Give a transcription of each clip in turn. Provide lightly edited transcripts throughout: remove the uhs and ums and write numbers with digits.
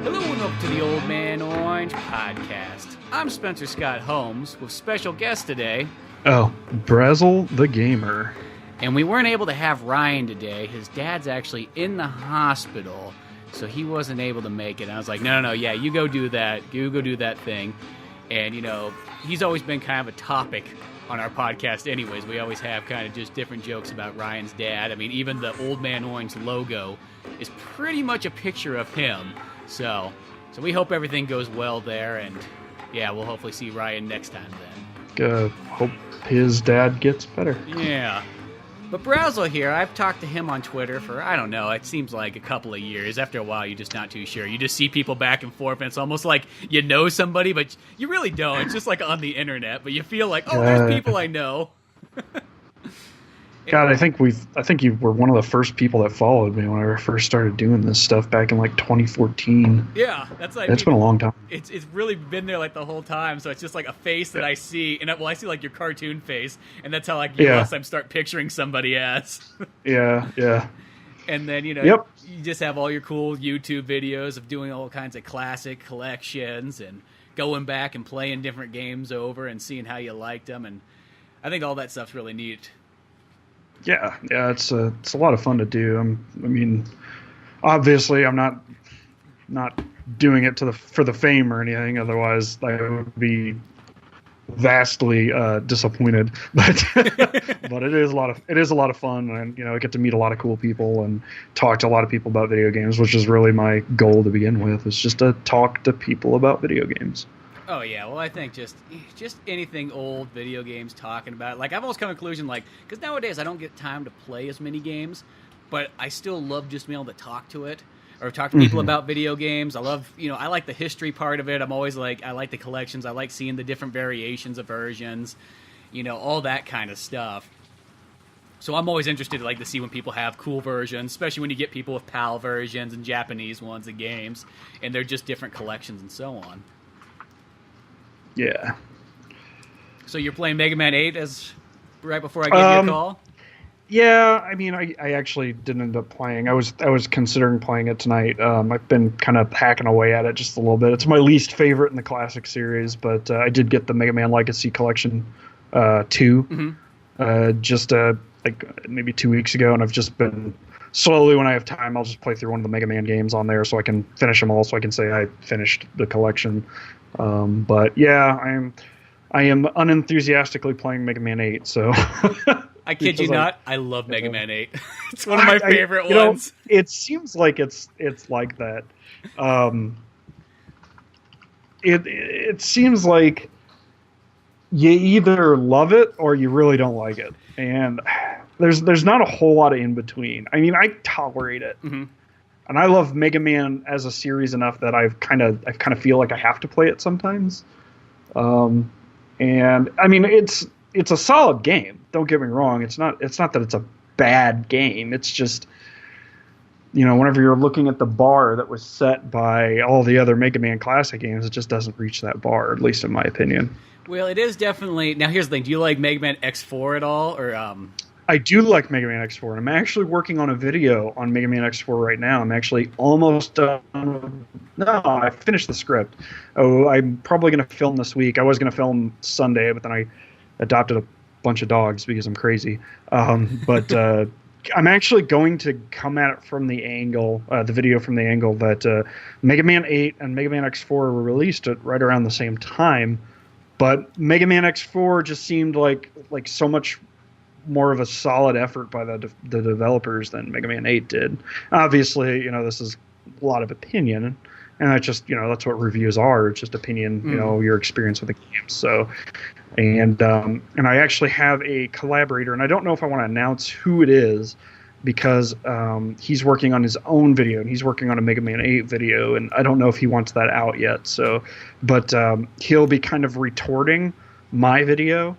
Hello and welcome to the Old Man Orange podcast. I'm Spencer Scott Holmes with special guest today. Oh, Brasel The Gamer. And we weren't able to have Ryan today. His dad's actually in the hospital, so he wasn't able to make it. And I was like, no, yeah, you go do that. You go do that thing. And, you know, he's always been kind of a topic on our podcast anyways. We always have kind of just different jokes about Ryan's dad. I mean, even the Old Man Orange logo is pretty much a picture of him. So we hope everything goes well there, and yeah, we'll hopefully see Ryan next time then. Hope his dad gets better. Yeah. But Brasel here, I've talked to him on Twitter for, I don't know, it seems like a couple of years. After a while, you're just not too sure. You just see people back and forth, and it's almost like you know somebody, but you really don't. It's just like on the internet, but you feel like, oh, there's people I know. God, I think you were one of the first people that followed me when I first started doing this stuff back in like 2014. Yeah, that's like it's been a long time. It's really been there like the whole time. So it's just like a face that I see, and I see like your cartoon face, and that's how like I start picturing somebody as. Yeah. And then you just have all your cool YouTube videos of doing all kinds of classic collections and going back and playing different games over and seeing how you liked them, and I think all that stuff's really neat. Yeah, it's a lot of fun to do. I mean, obviously, I'm not doing it for the fame or anything. Otherwise, I would be vastly disappointed. But but it is a lot of fun, and I get to meet a lot of cool people and talk to a lot of people about video games, which is really my goal to begin with. Is just to talk to people about video games. Oh, yeah. Well, I think just anything old video games talking about it. Like, I've always come to a conclusion, like, because nowadays I don't get time to play as many games, but I still love just being able to talk to it or talk to people about video games. I love, I like the history part of it. I'm always like, I like the collections. I like seeing the different variations of versions, all that kind of stuff. So I'm always interested, like, to see when people have cool versions, especially when you get people with PAL versions and Japanese ones of games, and they're just different collections and so on. Yeah. So you're playing Mega Man 8 right before I gave you a call? Yeah, I mean, I actually didn't end up playing. I was considering playing it tonight. I've been kind of hacking away at it just a little bit. It's my least favorite in the classic series, but I did get the Mega Man Legacy Collection 2 just like maybe 2 weeks ago, and I've just been slowly, when I have time, I'll just play through one of the Mega Man games on there so I can finish them all, so I can say I finished the collection. But yeah, I am unenthusiastically playing Mega Man 8. So I kid you not, I love Mega Man 8. It's one of my favorite ones. It seems like it's like that. It seems like you either love it or you really don't like it, and there's not a whole lot of in between. I mean, I tolerate it. And I love Mega Man as a series enough that I kind of feel like I have to play it sometimes. And I mean, it's a solid game. Don't get me wrong. It's not that it's a bad game. It's just, whenever you're looking at the bar that was set by all the other Mega Man classic games, it just doesn't reach that bar, at least in my opinion. Well, it is definitely. Now, here's the thing. Do you like Mega Man X4 at all, or? I do like Mega Man X4, and I'm actually working on a video on Mega Man X4 right now. I'm actually almost done. No, I finished the script. I'm probably going to film this week. I was going to film Sunday, but then I adopted a bunch of dogs because I'm crazy. But I'm actually going to come at it from the angle, the video from the angle that Mega Man 8 and Mega Man X4 were released at right around the same time. But Mega Man X4 just seemed like so much more of a solid effort by the developers than Mega Man 8 did. Obviously, this is a lot of opinion, and that's just, that's what reviews are. It's just opinion, your experience with the game. So, and I actually have a collaborator, and I don't know if I want to announce who it is because he's working on his own video, and he's working on a Mega Man 8 video, and I don't know if he wants that out yet. So, but he'll be kind of retorting my video.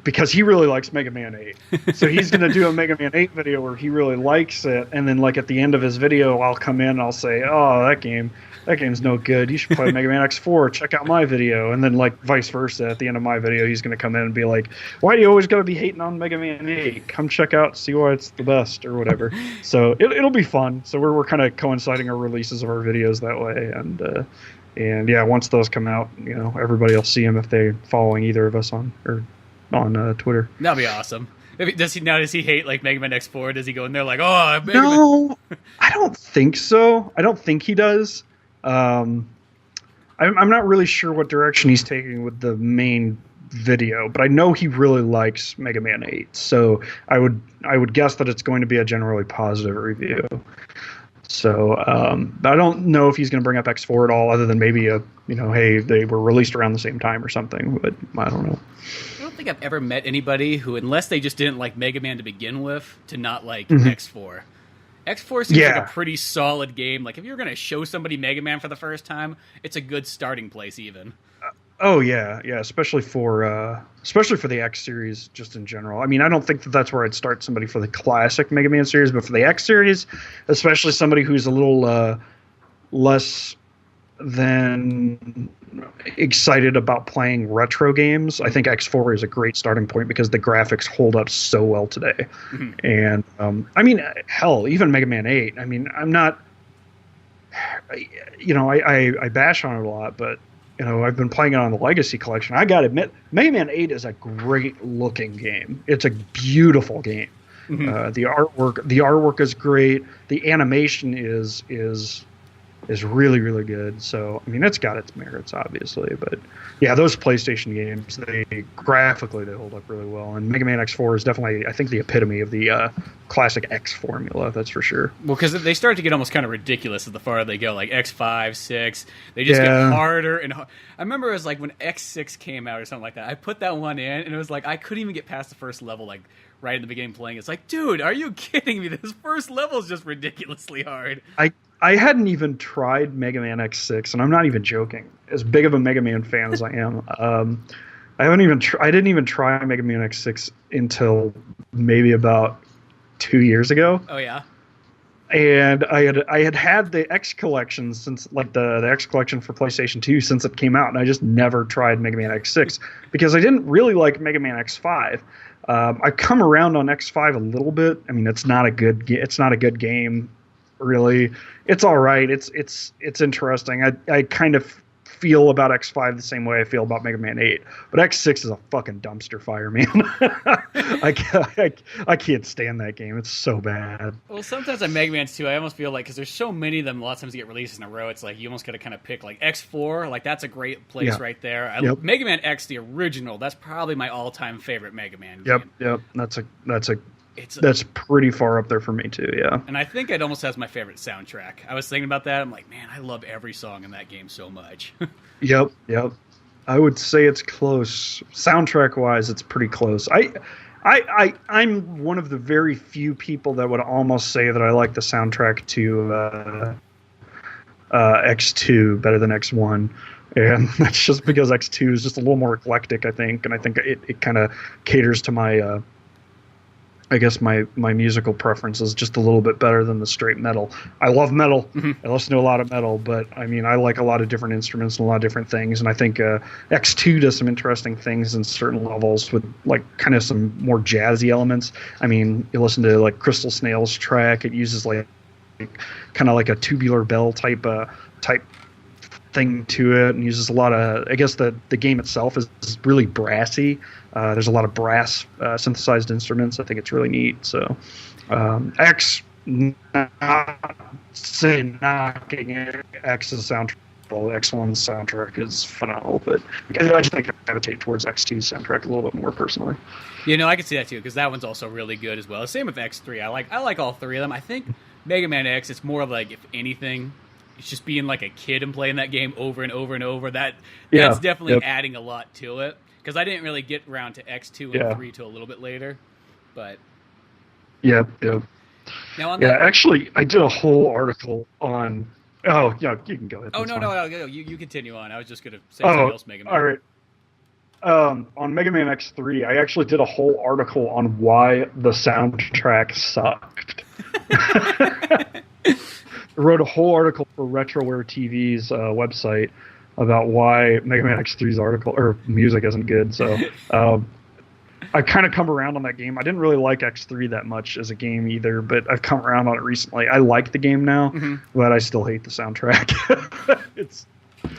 Because he really likes Mega Man 8. So he's going to do a Mega Man 8 video where he really likes it, and then like at the end of his video, I'll come in and I'll say, oh, that game, that game's no good. You should play Mega Man X4. Check out my video. And then, like, vice versa. At the end of my video, he's going to come in and be like, why do you always got to be hating on Mega Man 8? Come check out, see why it's the best, or whatever. So it'll be fun. So we're kind of coinciding our releases of our videos that way. And yeah, once those come out, you know, everybody will see them if they're following either of us on Twitter. That'd be awesome. Does he hate like Mega Man X4? Does he go in there like, oh, Mega no, I don't think so. I don't think he does. I'm not really sure what direction he's taking with the main video, but I know he really likes Mega Man 8. So I would guess that it's going to be a generally positive review. So I don't know if he's going to bring up X4 at all, other than maybe hey, they were released around the same time or something. But I don't know. I don't think I've ever met anybody who, unless they just didn't like Mega Man to begin with, to not like X4. X4 seems like a pretty solid game. Like, if you're going to show somebody Mega Man for the first time, it's a good starting place even. Oh, yeah, especially for the X series, just in general. I mean, I don't think that's where I'd start somebody for the classic Mega Man series, but for the X series, especially somebody who's a little less than excited about playing retro games, I think X4 is a great starting point because the graphics hold up so well today. And I mean, hell, even Mega Man 8. I mean, I'm not, I bash on it a lot, but I've been playing it on the Legacy Collection. I gotta admit, Mega Man 8 is a great looking game. It's a beautiful game. The artwork is great. The animation is really, really good. So, I mean, it's got its merits, obviously. But, yeah, those PlayStation games, graphically, they hold up really well. And Mega Man X4 is definitely, I think, the epitome of the classic X formula, that's for sure. Well, because they start to get almost kind of ridiculous as the farther they go, like X5, 6. They just get harder and harder. I remember it was like when X6 came out or something like that. I put that one in, and it was like I couldn't even get past the first level, like, right in the beginning playing. It's like, dude, are you kidding me? This first level is just ridiculously hard. I hadn't even tried Mega Man X6, and I'm not even joking. As big of a Mega Man fan as I am, I didn't even try Mega Man X6 until maybe about 2 years ago. Oh yeah. And I had the X collection since, like, the X collection for PlayStation 2 since it came out, and I just never tried Mega Man X6 because I didn't really like Mega Man X5. I've come around on X5 a little bit. I mean, it's not a good game. Really, it's all right. It's interesting. I kind of feel about X5 the same way I feel about Mega Man 8, but X6 is a fucking dumpster fire, man. I can't stand that game. It's so bad. Well, sometimes on Mega Man 2, I almost feel like, because there's so many of them, a lot of times you get releases in a row, it's like you almost got to kind of pick, like X4, like that's a great place right there. Mega Man X, the original, that's probably my all-time favorite Mega Man game. Yep. That's pretty far up there for me too, yeah. And I think it almost has my favorite soundtrack. I was thinking about that. I'm like, man, I love every song in that game so much. Yep. I would say it's close. Soundtrack-wise, it's pretty close. I'm one of the very few people that would almost say that I like the soundtrack to X2 better than X1. And that's just because X2 is just a little more eclectic, I think. And I think it kind of caters to my... I guess my musical preference is just a little bit better than the straight metal. I love metal. I listen to a lot of metal, but I mean, I like a lot of different instruments and a lot of different things. And I think X2 does some interesting things in certain levels with like kind of some more jazzy elements. I mean, you listen to like Crystal Snail's track. It uses like kind of like a tubular bell type thing to it, and uses a lot of, I guess the game itself is really brassy. There's a lot of brass synthesized instruments. I think it's really neat. So X, not saying knocking X's soundtrack. X1's soundtrack is phenomenal, but I just think I gravitate towards X2's soundtrack a little bit more personally. I can see that too, because that one's also really good as well. Same with X3. I like all three of them. I think Mega Man X, it's more of like, if anything, it's just being like a kid and playing that game over and over and over. That's definitely adding a lot to it. Because I didn't really get around to X2 and 3 till a little bit later. But Yep. Now on actually, I did a whole article on... Oh, yeah, you can go ahead. Oh, no, you continue on. I was just going to say something else, Mega Man. All right. On Mega Man X3, I actually did a whole article on why the soundtrack sucked. wrote a whole article for Retroware TV's website about why Mega Man X3's article or music isn't good. So I've kind of come around on that game. I didn't really like X3 that much as a game either, but I've come around on it recently. I like the game now, but I still hate the soundtrack.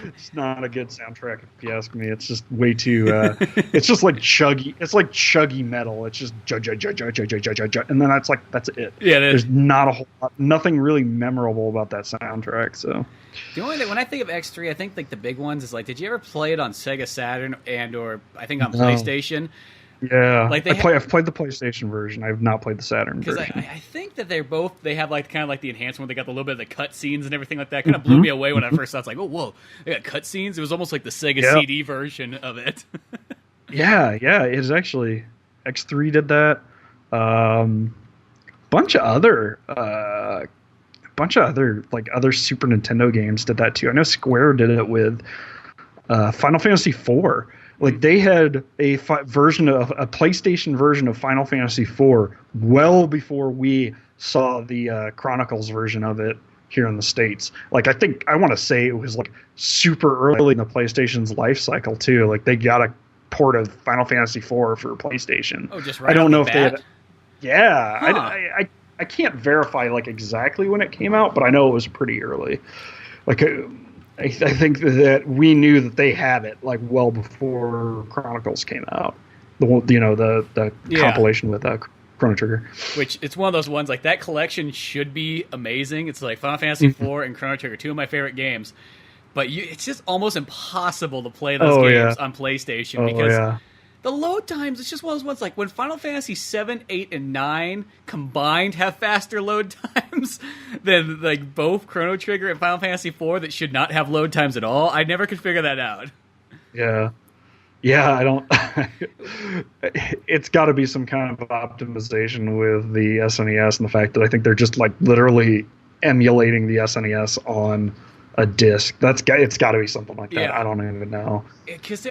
It's not a good soundtrack if you ask me. It's just way too. It's just like chuggy. It's like chuggy metal. It's just and then that's it. Yeah, there's not a whole lot, nothing really memorable about that soundtrack. So the only thing when I think of X3, I think like the big ones is like, did you ever play it on Sega Saturn or I think on PlayStation? Yeah, like I've played the PlayStation version. I have not played the Saturn version. Because I think that they have like kind of like the enhancement. They got a little bit of the cut scenes and everything like that. Kind of blew me away when I first saw it. It's like, oh, whoa, they got cut scenes. It was almost like the Sega CD version of it. yeah, it is actually. X3 did that. Bunch of other like other Super Nintendo games did that too. I know Square did it with Final Fantasy IV. Like they had a PlayStation version of Final Fantasy IV well before we saw the Chronicles version of it here in the States. Like I want to say it was like super early in the PlayStation's life cycle too. Like they got a port of Final Fantasy IV for PlayStation. Oh, just right. I don't know if they had. Yeah, huh. I can't verify like exactly when it came out, but I know it was pretty early. Like. I think that we knew that they had it like well before Chronicles came out. The compilation with Chrono Trigger. Which it's one of those ones like that collection should be amazing. It's like Final Fantasy IV and Chrono Trigger, two of my favorite games. But it's just almost impossible to play those games on PlayStation because the load times, it's just one of those ones like when Final Fantasy 7, 8, and 9 combined have faster load times than like both Chrono Trigger and Final Fantasy 4 that should not have load times at all. I never could figure that out. Yeah, I don't. It's got to be some kind of optimization with the SNES and the fact that I think they're just like literally emulating the SNES on a disc. It's got to be something like that. I don't even know.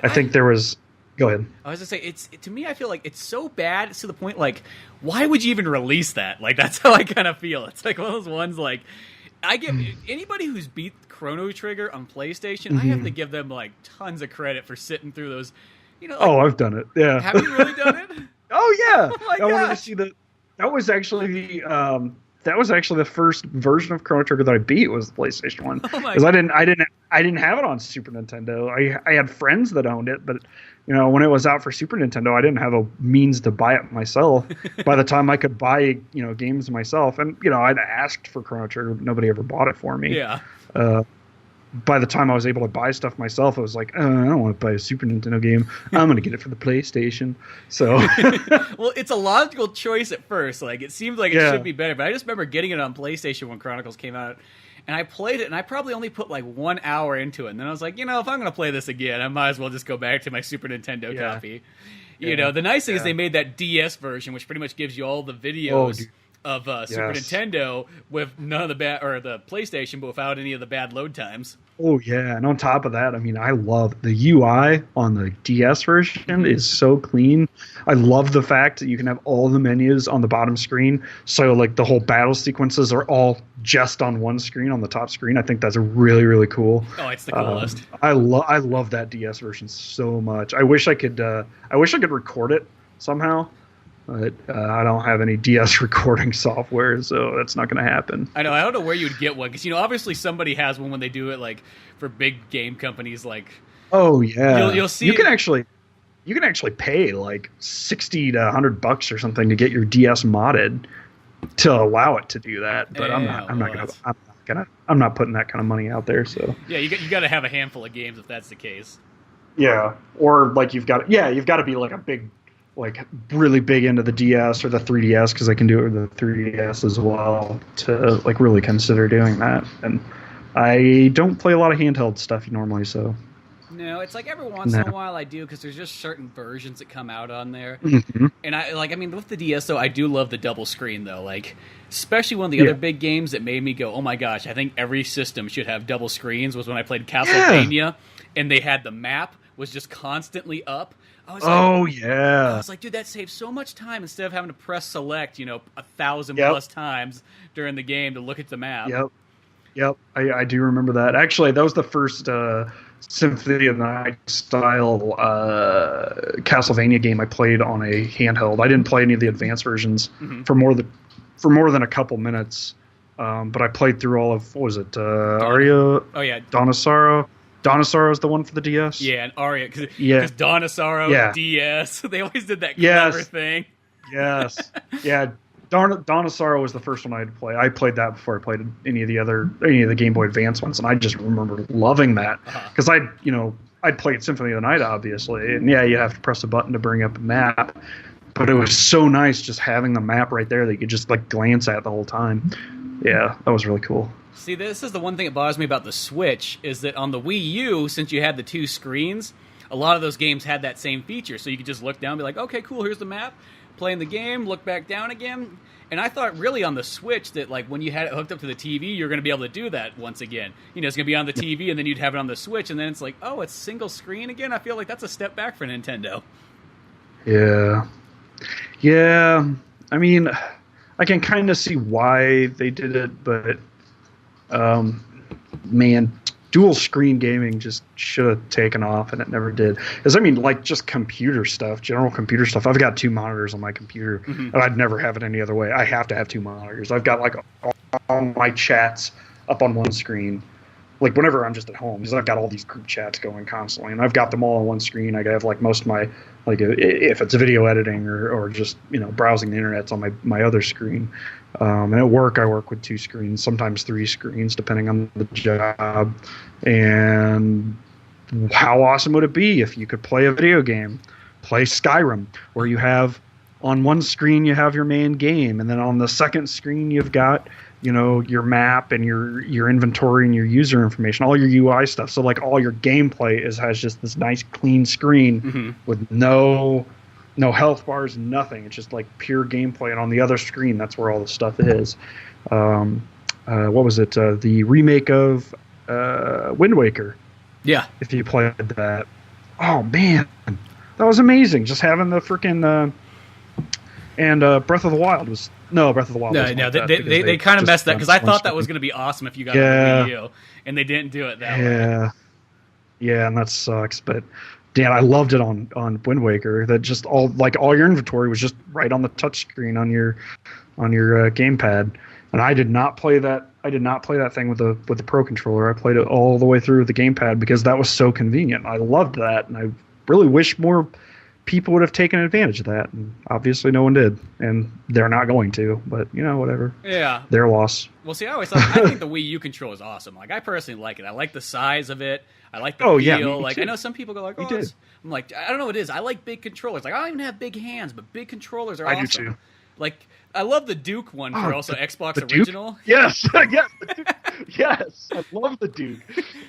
I think there was. Go ahead. I was going to say, to me, I feel like it's so bad. It's to the point, like, why would you even release that? Like, that's how I kind of feel. It's like one of those ones, like, I give anybody who's beat Chrono Trigger on PlayStation, I have to give them, like, tons of credit for sitting through those, like, I've done it, yeah. Have you really done it? Oh, yeah. Oh, my gosh. Wanted to see that was actually the first version of Chrono Trigger that I beat was the PlayStation one. Because I didn't have it on Super Nintendo. I had friends that owned it, but when it was out for Super Nintendo, I didn't have a means to buy it myself. By the time I could buy games myself, and I'd asked for Chrono Trigger, but nobody ever bought it for me. Yeah. By the time I was able to buy stuff myself, I was like, I don't want to buy a Super Nintendo game. I'm going to get it for the PlayStation. So, well, it's a logical choice at first. Like it seems like it should be better, but I just remember getting it on PlayStation when Chronicles came out, and I played it, and I probably only put like 1 hour into it, and then I was like, if I'm going to play this again, I might as well just go back to my Super Nintendo copy. The nice thing is they made that DS version, which pretty much gives you all the videos. Of Super Nintendo with none of the bad, or the PlayStation, but without any of the bad load times. Oh yeah, and on top of that, I mean, I love the UI on the DS version is so clean. I love the fact that you can have all the menus on the bottom screen, so like the whole battle sequences are all just on one screen on the top screen. I think that's really really cool. Oh, it's the coolest. I love that DS version so much. I wish I could record it somehow. But I don't have any DS recording software, so that's not going to happen. I know. I don't know where you'd get one because obviously somebody has one when they do it, like for big game companies. Like, oh yeah, you'll see. You can actually pay like $60 to $100 or something to get your DS modded to allow it to do that. But I'm not putting that kind of money out there. So yeah, you got to have a handful of games if that's the case. Yeah, or like you've got to be like a big. Like really big into the DS or the 3DS because I can do it with the 3DS as well to like really consider doing that. And I don't play a lot of handheld stuff normally, so. No, it's like every once in a while I do because there's just certain versions that come out on there. And with the DS though, I do love the double screen though. Like especially one of the other big games that made me go, oh my gosh, I think every system should have double screens was when I played Castlevania and they had the map was just constantly up. I was like, dude, that saves so much time instead of having to press select, 1,000 plus times during the game to look at the map. Yep. Yep, I do remember that. Actually, that was the first Symphony of the Night style Castlevania game I played on a handheld. I didn't play any of the advanced versions for more than a couple minutes, but I played through all of, what was it? Aria? Oh yeah, Donisaro. Donisaro is the one for the DS. Yeah, and Aria, because Donisaro, DS, they always did that clever thing. Yes, yeah. Donisaro was the first one I had to play. I played that before I played any of the Game Boy Advance ones, and I just remember loving that because I'd played Symphony of the Night, obviously, and yeah, you have to press a button to bring up a map, but it was so nice just having the map right there that you could just like glance at the whole time. Yeah, that was really cool. See, this is the one thing that bothers me about the Switch, is that on the Wii U, since you had the two screens, a lot of those games had that same feature, so you could just look down and be like, okay, cool, here's the map, playing the game, look back down again. And I thought really on the Switch that like when you had it hooked up to the TV, you're going to be able to do that once again. You know, it's going to be on the TV and then you'd have it on the Switch, and then it's like, oh, it's single screen again? I feel like that's a step back for Nintendo. Yeah. Yeah. I mean, I can kind of see why they did it, but man, dual screen gaming just should have taken off, and it never did. Because I mean, like just computer stuff, general computer stuff. I've got two monitors on my computer, and I'd never have it any other way. I have to have two monitors. I've got like all my chats up on one screen. Like whenever I'm just at home, because I've got all these group chats going constantly, and I've got them all on one screen. I have like most of my, like if it's video editing or just browsing the internet's on my other screen. And at work, I work with two screens, sometimes three screens, depending on the job. And how awesome would it be if you could play a video game, play Skyrim, where you have on one screen you have your main game, and then on the second screen you've got your map and your inventory and your user information, all your UI stuff. So like all your gameplay has just this nice clean screen with no health bars, nothing. It's just like pure gameplay, and on the other screen, that's where all the stuff is. What was it? The remake of Wind Waker. Yeah. If you played that. Oh, man. That was amazing. Just having the freaking... and Breath of the Wild was... No, Breath of the Wild wasn't No, like they kind of messed that, because I thought that was going to be awesome if you got it on the Wii U, and they didn't do it that way. Yeah, and that sucks, but... Dan, I loved it on Wind Waker. That just all your inventory was just right on the touchscreen on your gamepad. And I did not play that. I did not play that thing with the Pro controller. I played it all the way through with the gamepad because that was so convenient. I loved that, and I really wish more people would have taken advantage of that. And obviously, no one did, and they're not going to. But whatever. Yeah, their loss. Well, see, I think the Wii U controller is awesome. Like, I personally like it. I like the size of it. I like the feel. Yeah, like, I know some people go like, "Oh," I'm like, I don't know what it is. I like big controllers. Like, I don't even have big hands, but big controllers are awesome. I do too. Like, I love the Duke one for also Xbox Original. Duke? Yes, yes, I love the Duke.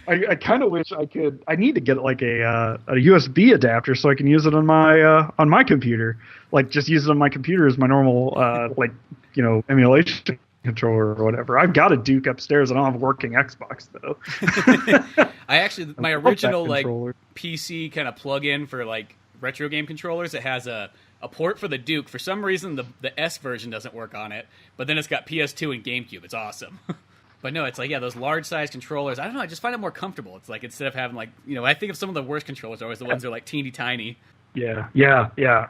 I kind of wish I could. I need to get like a USB adapter so I can use it on my computer. Like, just use it on my computer as my normal emulation controller or whatever. I've got a Duke upstairs. I don't have a working Xbox though. My original like PC kind of plug-in for like retro game controllers, it has a port for the Duke. For some reason the S version doesn't work on it, but then it's got PS2 and GameCube. It's awesome. But no, it's like, those large size controllers, I don't know, I just find it more comfortable. It's like, instead of having like, I think of some of the worst controllers are always the ones that are like teeny tiny. Yeah.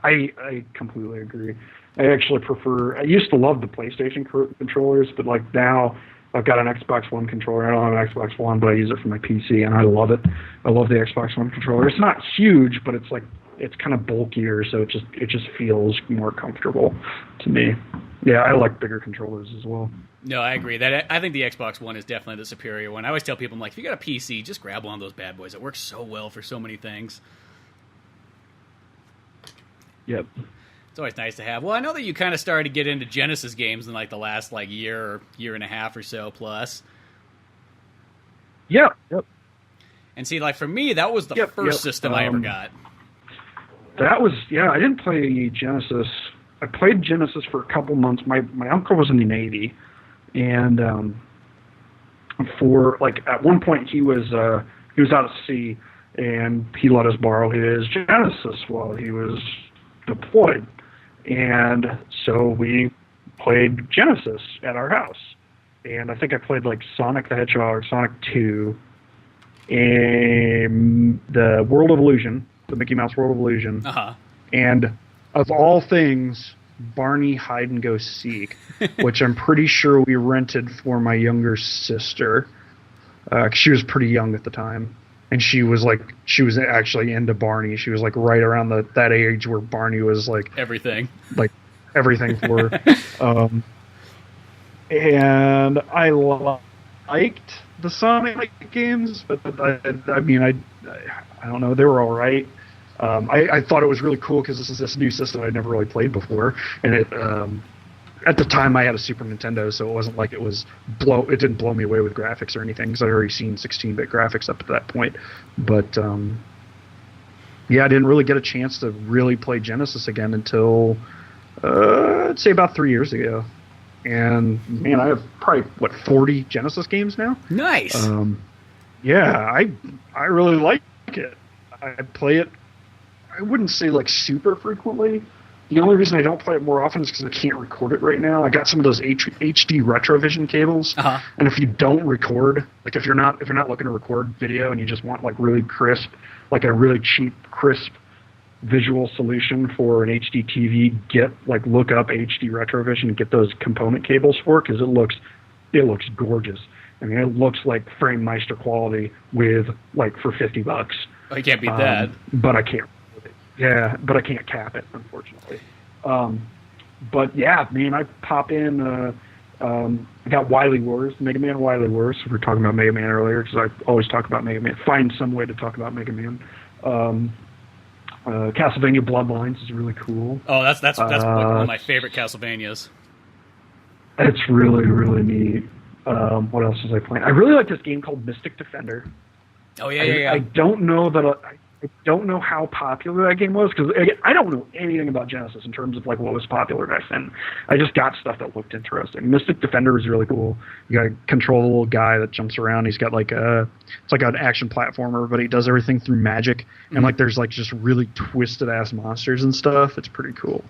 I completely agree. I actually prefer... I used to love the PlayStation controllers, but like now I've got an Xbox One controller. I don't have an Xbox One, but I use it for my PC, and I love it. I love the Xbox One controller. It's not huge, but it's like it's kind of bulkier, so it just feels more comfortable to me. Yeah, I like bigger controllers as well. No, I agree. I think the Xbox One is definitely the superior one. I always tell people, I'm like, if you got a PC, just grab one of those bad boys. It works so well for so many things. Yep. It's always nice to have. Well, I know that you kind of started to get into Genesis games in like the last like year and a half or so plus. Yeah. Yep. And see, like for me, that was the first system I ever got. That was I didn't play Genesis. I played Genesis for a couple months. My uncle was in the Navy, and for like at one point he was out at sea, and he let us borrow his Genesis while he was deployed. And so we played Genesis at our house. and I think I played like Sonic the Hedgehog, Sonic 2, and the World of Illusion, the Mickey Mouse World of Illusion, and of all things, Barney Hide and Go Seek, which I'm pretty sure we rented for my younger sister. 'Cause she was pretty young at the time, and she was actually into Barney. She was like right around that age where Barney was like everything for her. And I liked the Sonic games, but I mean, I don't know, they were all right. I thought it was really cool because this is this new system I'd never really played before, and it at the time I had a Super Nintendo, so it wasn't like it didn't blow me away with graphics or anything, because I'd already seen 16-bit graphics up to that point. But yeah, I didn't really get a chance to really play Genesis again until I'd say about 3 years ago. And man, I have probably 40 Genesis games now. Nice. Yeah, I really like it. I play it, I wouldn't say like super frequently. The only reason I don't play it more often is because I can't record it right now. I got some of those HD Retrovision cables, and if you don't record, like if you're not looking to record video and you just want like really crisp, like a really cheap, crisp visual solution for an HD TV, look up HD Retrovision and get those component cables for it, because it looks gorgeous. I mean, it looks like Framemeister quality with for $50. Oh, you can't beat that. But I can't. Yeah, but I can't cap it, unfortunately. But yeah, man, I pop in. I got Wily Wars, Mega Man Wily Wars. We were talking about Mega Man earlier, because I always talk about Mega Man. Find some way to talk about Mega Man. Castlevania Bloodlines is really cool. Oh, that's one of my favorite Castlevanias. It's really, really neat. What else was I playing? I really like this game called Mystic Defender. Oh yeah. I don't know that. I don't know how popular that game was, because I don't know anything about Genesis in terms of what was popular back then. I just got stuff that looked interesting. Mystic Defender is really cool. You got to control a little guy that jumps around. He's got it's like an action platformer, but he does everything through magic. And there's just really twisted ass monsters and stuff. It's pretty cool.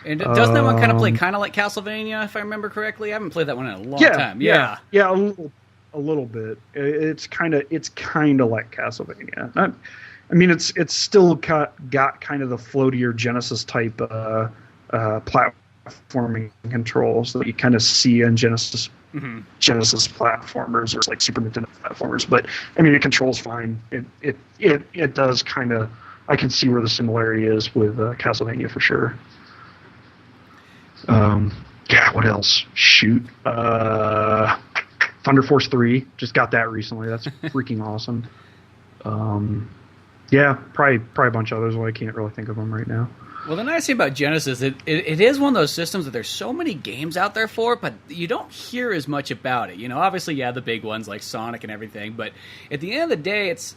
And doesn't that one kind of play kind of like Castlevania, if I remember correctly? I haven't played that one in a long time. Yeah, a little bit. It's kind of like Castlevania. I mean, it's still got kind of the floatier Genesis type platforming controls that you kind of see in Genesis platformers, or like Super Nintendo platformers. But I mean, it controls fine. It does kind of. I can see where the similarity is with Castlevania for sure. Yeah, what else? Shoot. Thunder Force 3. Just got that recently. That's freaking awesome. Yeah, probably a bunch of others, but I can't really think of them right now. Well, the nice thing about Genesis, it is one of those systems that there's so many games out there for, but you don't hear as much about it. Obviously, the big ones like Sonic and everything, but at the end of the day, it's,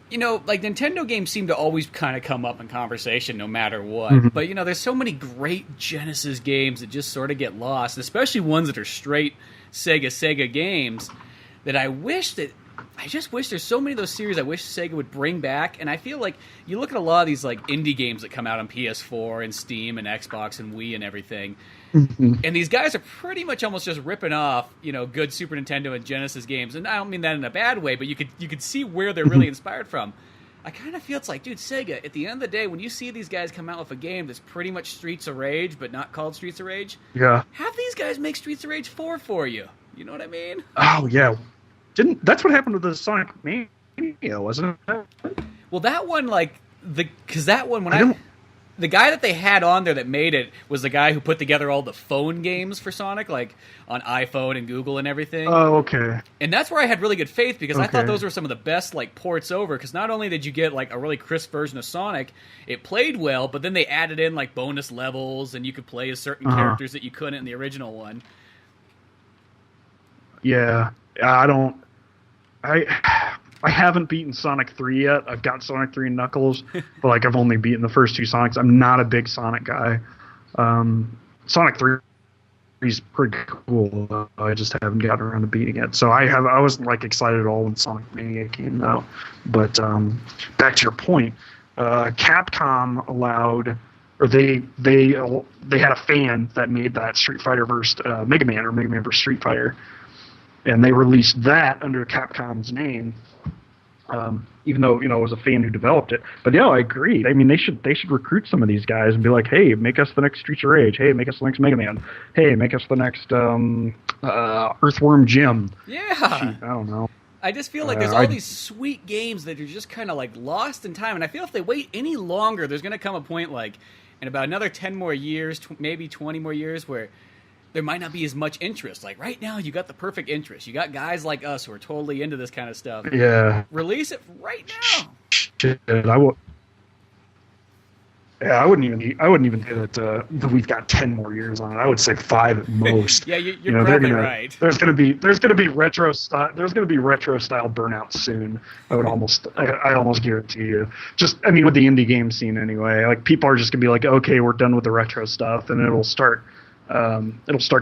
Nintendo games seem to always kind of come up in conversation no matter what. Mm-hmm. But, there's so many great Genesis games that just sort of get lost, especially ones that are straight Sega games, that I just wish there's so many of those series I wish Sega would bring back. And I feel like you look at a lot of these indie games that come out on PS4 and Steam and Xbox and Wii and everything. Mm-hmm. And these guys are pretty much almost just ripping off, good Super Nintendo and Genesis games. And I don't mean that in a bad way, but you could see where they're really inspired from. I kind of feel it's like, dude, Sega, at the end of the day, when you see these guys come out with a game that's pretty much Streets of Rage, but not called Streets of Rage, have these guys make Streets of Rage 4 for you. You know what I mean? Oh, yeah. That's what happened to the Sonic Mania, wasn't it? Well, that one, because that one, the guy that they had on there that made it was the guy who put together all the phone games for Sonic, on iPhone and Google and everything. Oh, okay. And that's where I had really good faith, because I thought those were some of the best ports over, because not only did you get a really crisp version of Sonic, it played well, but then they added in bonus levels, and you could play as certain characters that you couldn't in the original one. Yeah, I haven't beaten Sonic 3 yet. I've got Sonic 3 and Knuckles, but I've only beaten the first two Sonics. I'm not a big Sonic guy. Sonic 3 is pretty cool. I just haven't gotten around to beating it. So I wasn't excited at all when Sonic Mania came out. But back to your point, Capcom allowed, or they had a fan that made that Street Fighter versus Mega Man, or Mega Man versus Street Fighter. and they released that under Capcom's name. Even though, it was a fan who developed it. But yeah, I agree. I mean, they should recruit some of these guys and be like, hey, make us the next Streets of Rage. Hey, make us the next Mega Man. Hey, make us the next Earthworm Jim. Yeah. Shoot, I don't know. I just feel like there's all these sweet games that are just kind of like lost in time, and I feel if they wait any longer, there's going to come a point like in about another 10 more years, maybe 20 more years, where there might not be as much interest. Like right now, you got the perfect interest. You got guys like us who are totally into this kind of stuff. Yeah. Release it right now. Shit, I wouldn't even say that we've got 10 more years on it. I would say 5 at most. Yeah, you're probably right. There's gonna be retro style burnout soon. I almost guarantee you. Just with the indie game scene anyway. Like people are just gonna be like, okay, we're done with the retro stuff, and it'll start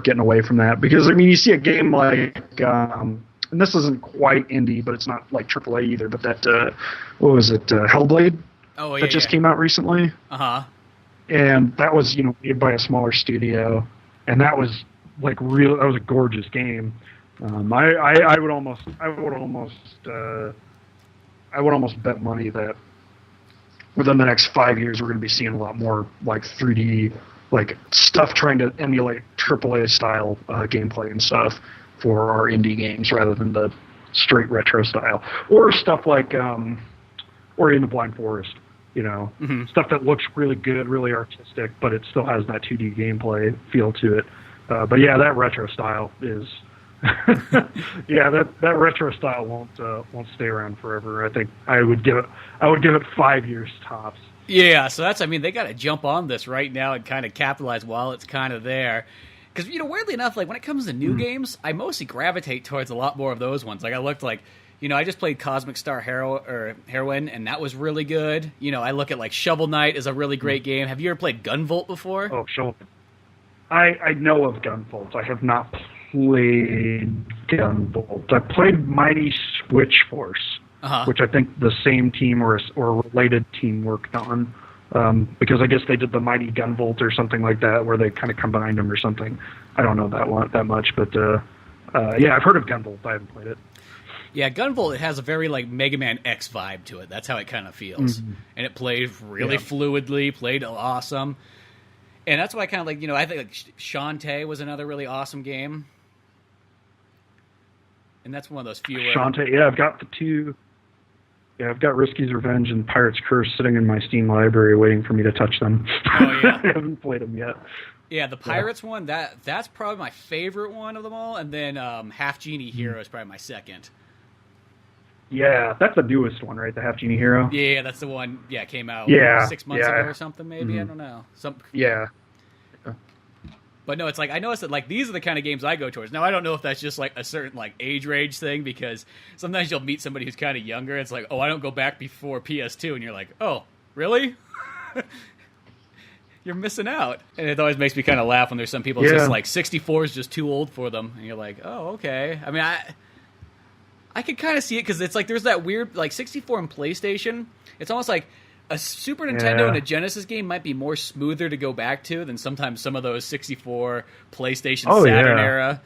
getting away from that, because you see a game like and this isn't quite indie, but it's not like AAA either. But that what was it? Hellblade. Oh yeah. That just came out recently. And that was made by a smaller studio, and that was that was a gorgeous game. I would almost bet money that within the next 5 years we're going to be seeing a lot more like 3D stuff trying to emulate AAA style gameplay and stuff for our indie games rather than the straight retro style, or stuff like or in the Blind Forest. Stuff that looks really good, really artistic, but it still has that 2D gameplay feel to it. But yeah, that retro style is, that retro style won't stay around forever. I think I would give it 5 years tops. Yeah, so they got to jump on this right now and kind of capitalize while it's kind of there. Because weirdly enough, when it comes to new games, I mostly gravitate towards a lot more of those ones. I looked I just played Cosmic Star Heroine, and that was really good. I look at Shovel Knight is a really great game. Have you ever played Gunvolt before? Oh, Shovel. I know of Gunvolt. I have not played Gunvolt. I played Mighty Switch Force, which I think the same team or a related team worked on. Because I guess they did the Mighty Gunvolt or something like that, where they kind of combined them or something. I don't know that much, but I've heard of Gunvolt. I haven't played it. Yeah, Gunvolt, it has a very Mega Man X vibe to it. That's how it kind of feels. Mm-hmm. And it played really fluidly, played awesome. And that's why I kind of I think Shantae was another really awesome game. And that's one of those few. Shantae, I've got the two. Yeah, I've got Risky's Revenge and Pirate's Curse sitting in my Steam library waiting for me to touch them. Oh, yeah. I haven't played them yet. Yeah, the Pirates one, that's probably my favorite one of them all. And then Half Genie Hero is probably my second. Yeah, that's the newest one, right? The Half Genie Hero? Yeah, that's the one. Yeah, it came out 6 months ago or something, maybe. Mm-hmm. I don't know. Yeah. But no, it's I noticed that these are the kind of games I go towards. Now, I don't know if that's just a certain age range thing, because sometimes you'll meet somebody who's kind of younger. It's I don't go back before PS2, and you're like, oh, really? You're missing out. And it always makes me kind of laugh when there's some people it's just 64 is just too old for them, and you're like, oh, okay. I could kind of see it, because it's there's that weird 64 and PlayStation. It's almost like a Super Nintendo and a Genesis game might be more smoother to go back to than sometimes some of those 64 PlayStation Saturn era.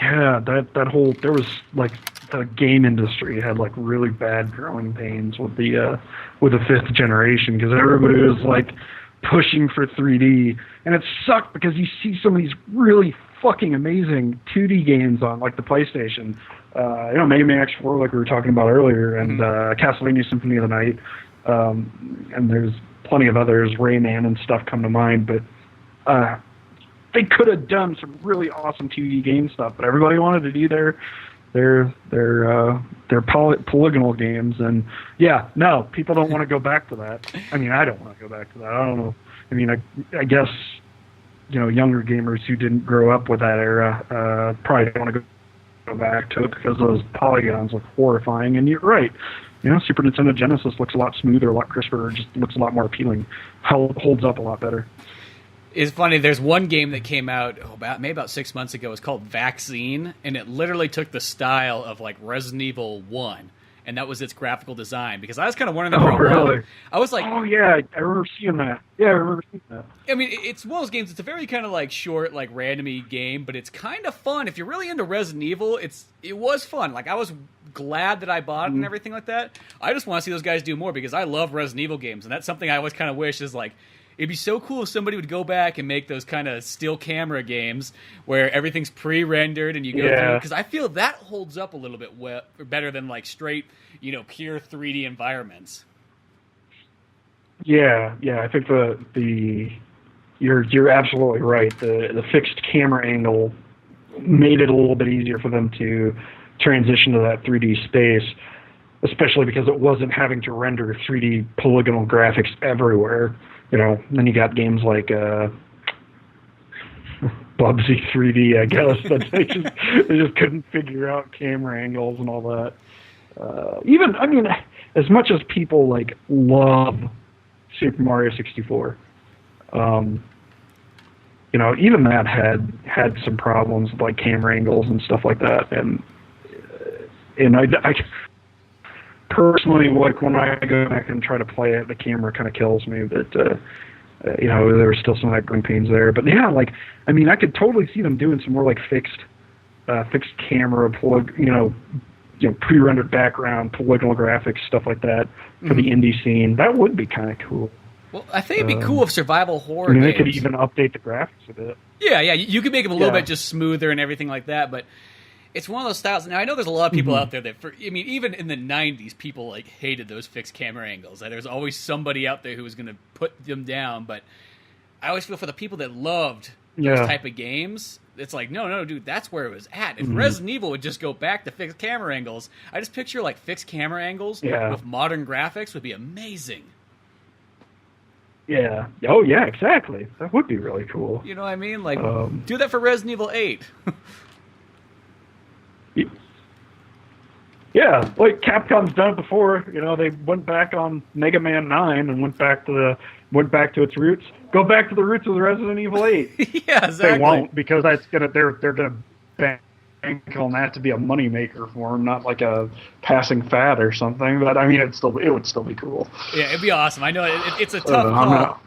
Yeah, that whole there was the game industry had really bad growing pains with the 5th generation, because everybody was pushing for 3D, and it sucked because you see some of these really fucking amazing 2D games on the PlayStation. Mega Man X4, like we were talking about earlier, and Castlevania Symphony of the Night, and there's plenty of others, Rayman and stuff come to mind, but they could have done some really awesome 2D game stuff, but everybody wanted to do their polygonal games, and people don't want to go back to that. I don't want to go back to that. I don't know. I guess younger gamers who didn't grow up with that era probably don't want to go back to it, because those polygons look horrifying. And you're right, Super Nintendo Genesis looks a lot smoother, a lot crisper, just looks a lot more appealing, holds up a lot better. It's funny, there's one game that came out about 6 months ago. It's called Vaccine, and it literally took the style of Resident Evil 1 and that was its graphical design. Because I was kind of wondering that for a while. I was like, oh yeah, I remember seeing that. Yeah, I remember seeing that. I mean, it's one of those games. It's a very kind of like short, like randomy game, but it's kind of fun if you're really into Resident Evil. It was fun. Like I was glad that I bought it and everything like that. I just want to see those guys do more because I love Resident Evil games, and that's something I always kind of wish is like. It'd be so cool if somebody would go back and make those kind of still camera games where everything's pre-rendered and you go through. Because I feel that holds up a little bit better than like straight, pure 3D environments. Yeah. I think you're absolutely right. The fixed camera angle made it a little bit easier for them to transition to that 3D space, especially because it wasn't having to render 3D polygonal graphics everywhere. Then you got games like Bubsy 3D, I guess, that they just couldn't figure out camera angles and all that. As much as people like love Super Mario 64, even that had some problems with like camera angles and stuff like that, and I personally, like when I go back and try to play it, the camera kind of kills me. But there was still some of that growing pains there. But yeah, I could totally see them doing some more like fixed camera, pre-rendered background, polygonal graphics, stuff like that for the indie scene. That would be kind of cool. Well, I think it'd be cool if survival horror. They could even update the graphics a bit. Yeah, you could make them a little bit just smoother and everything like that, but. It's one of those styles. Now, I know there's a lot of people out there that, even in the 90s, people, like, hated those fixed camera angles. There's always somebody out there who was going to put them down, but I always feel for the people that loved those type of games, it's like, no, dude, that's where it was at. If Resident Evil would just go back to fixed camera angles, I just picture, like, fixed camera angles with modern graphics would be amazing. Yeah. Oh, yeah, exactly. That would be really cool. You know what I mean? Like, do that for Resident Evil 8. Yeah, like Capcom's done it before. They went back on Mega Man 9 and went back to its roots. Go back to the roots of Resident Evil 8. Yeah, exactly. They won't because they're gonna bank on that to be a moneymaker for them, not like a passing fad or something. But it would still be cool. Yeah, it'd be awesome. I know it's a tough call,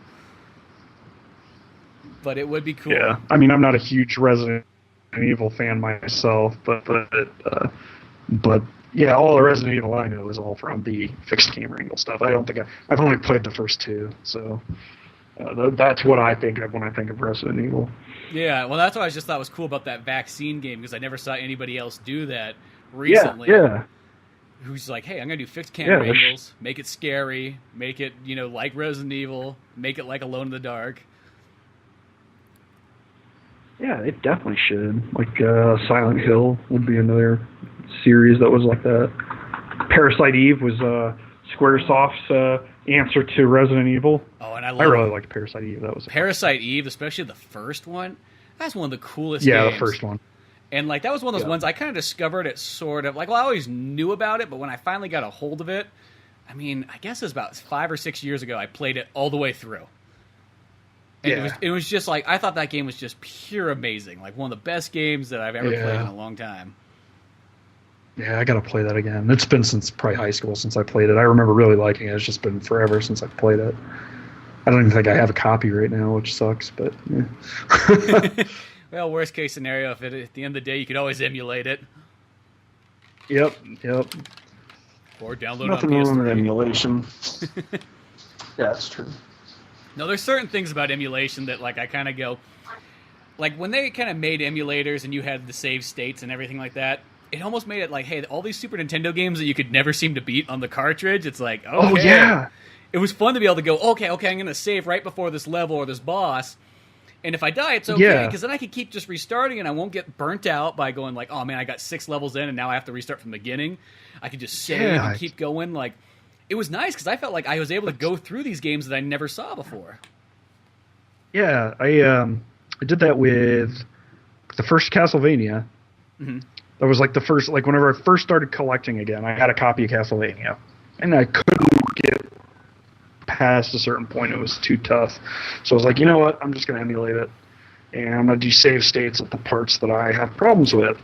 but it would be cool. Yeah, I'm not a huge Resident Evil fan myself, but yeah, all the Resident Evil I know is all from the fixed camera angle stuff. I don't think I've only played the first two, so that's what I think of when I think of Resident Evil. Yeah, well, that's what I just thought was cool about that vaccine game because I never saw anybody else do that recently. Yeah. Who's like, hey, I'm gonna do fixed camera angles, make it scary, make it like Resident Evil, make it like Alone in the Dark. Yeah, it definitely should. Like Silent Hill would be another series that was like that. Parasite Eve was Squaresoft's answer to Resident Evil. Oh, and I really liked Parasite Eve. That was Parasite Eve, especially the first one. That's one of the coolest games. Yeah, the first one. And that was one of those ones I kind of discovered it sort of I always knew about it, but when I finally got a hold of it, I guess it was about 5 or 6 years ago, I played it all the way through. And it was just I thought that game was just pure amazing. Like one of the best games that I've ever played in a long time. Yeah, I got to play that again. It's been since probably high school since I played it. I remember really liking it. It's just been forever since I've played it. I don't even think I have a copy right now, which sucks, but yeah. Well, worst case scenario, at the end of the day, you could always emulate it. Yep. Or download Nothing it on PS3. wrong with emulation. Yeah, that's true. No, there's certain things about emulation that I kind of go, when they kind of made emulators and you had the save states and everything like that, it almost made it hey, all these Super Nintendo games that you could never seem to beat on the cartridge, it's okay. Oh, yeah. It was fun to be able to go, okay, I'm going to save right before this level or this boss, and if I die, it's okay, because then I can keep just restarting and I won't get burnt out by going oh man, I got 6 levels in and now I have to restart from the beginning. I could just save and keep going, It was nice because I felt like I was able to go through these games that I never saw before. Yeah, I did that with the first Castlevania. Mm-hmm. That was the first, whenever I first started collecting again, I had a copy of Castlevania. And I couldn't get past a certain point. It was too tough. So I was like, you know what? I'm just going to emulate it. And I'm going to do save states at the parts that I have problems with.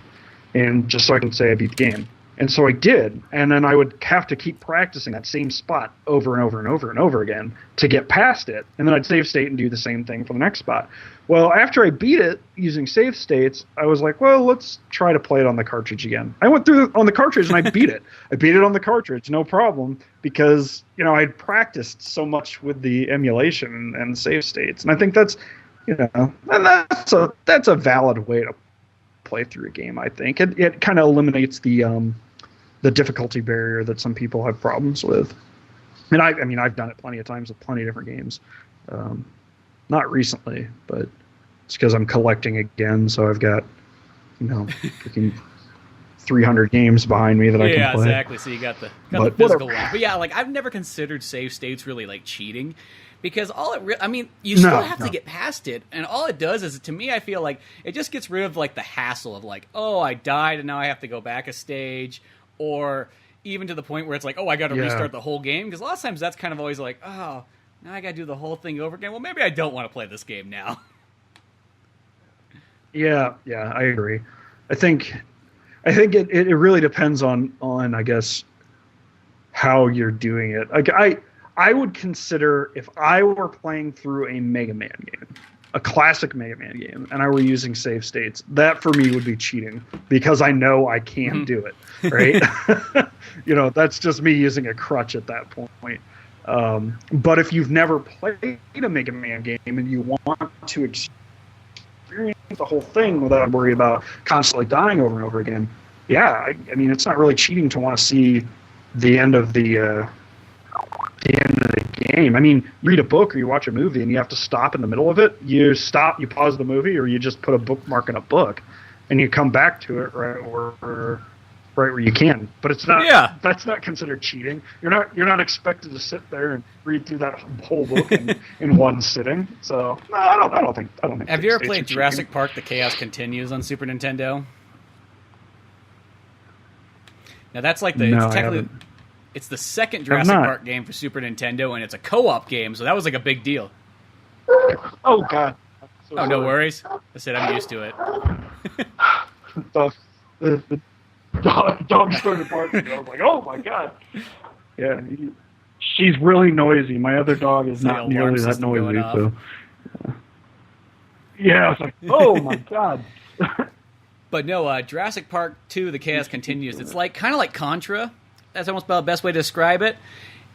And just so I can say I beat the game. And so I did, and then I would have to keep practicing that same spot over and over and over and over again to get past it. And then I'd save state and do the same thing for the next spot. Well, after I beat it using save states, I was like, well, let's try to play it on the cartridge again. I went through on the cartridge and I beat it. I beat it on the cartridge, no problem, because I'd practiced so much with the emulation and the save states. And I think that's, and that's a valid way to play through a game. I think it kind of eliminates the difficulty barrier that some people have problems with. And I've done it plenty of times with plenty of different games. Not recently, but it's because I'm collecting again, so I've got, freaking 300 games behind me that I can play. Yeah, exactly. So you got the physical one. But yeah, I've never considered save states really cheating, because you still have to get past it, and all it does is, to me, I feel like it just gets rid of the hassle of oh, I died and now I have to go back a stage, or even to the point where it's oh, I got to restart the whole game, because a lot of times that's kind of always oh, now I got to do the whole thing over again. Well, maybe I don't want to play this game now. Yeah, I agree. I think it really depends on I guess how you're doing it. I would consider, if I were playing through a Mega Man game, a classic Mega Man game, and I were using save states, that for me would be cheating, because I know I can't do it, right? That's just me using a crutch at that point. But if you've never played a Mega Man game and you want to experience the whole thing without worry about constantly dying over and over again, it's not really cheating to want to see the end of the game. You read a book or you watch a movie and you have to stop in the middle of it. You stop, you pause the movie, or you just put a bookmark in a book and you come back to it right where you can. But it's not. Yeah. That's not considered cheating. You're not expected to sit there and read through that whole book in one sitting. So no, I don't think. Have you ever played Jurassic Park: The Chaos Continues on Super Nintendo? Now that's it's the second Jurassic Park game for Super Nintendo, and it's a co-op game, so that was a big deal. Oh, God. No worries. I said I'm used to it. The dog started barking. I was like, oh, my God. Yeah, she's really noisy. My other dog is not nearly that noisy. So. Yeah, I was like, oh, my God. But no, Jurassic Park 2, The Chaos Continues. It's kind of like Contra. That's almost about the best way to describe it.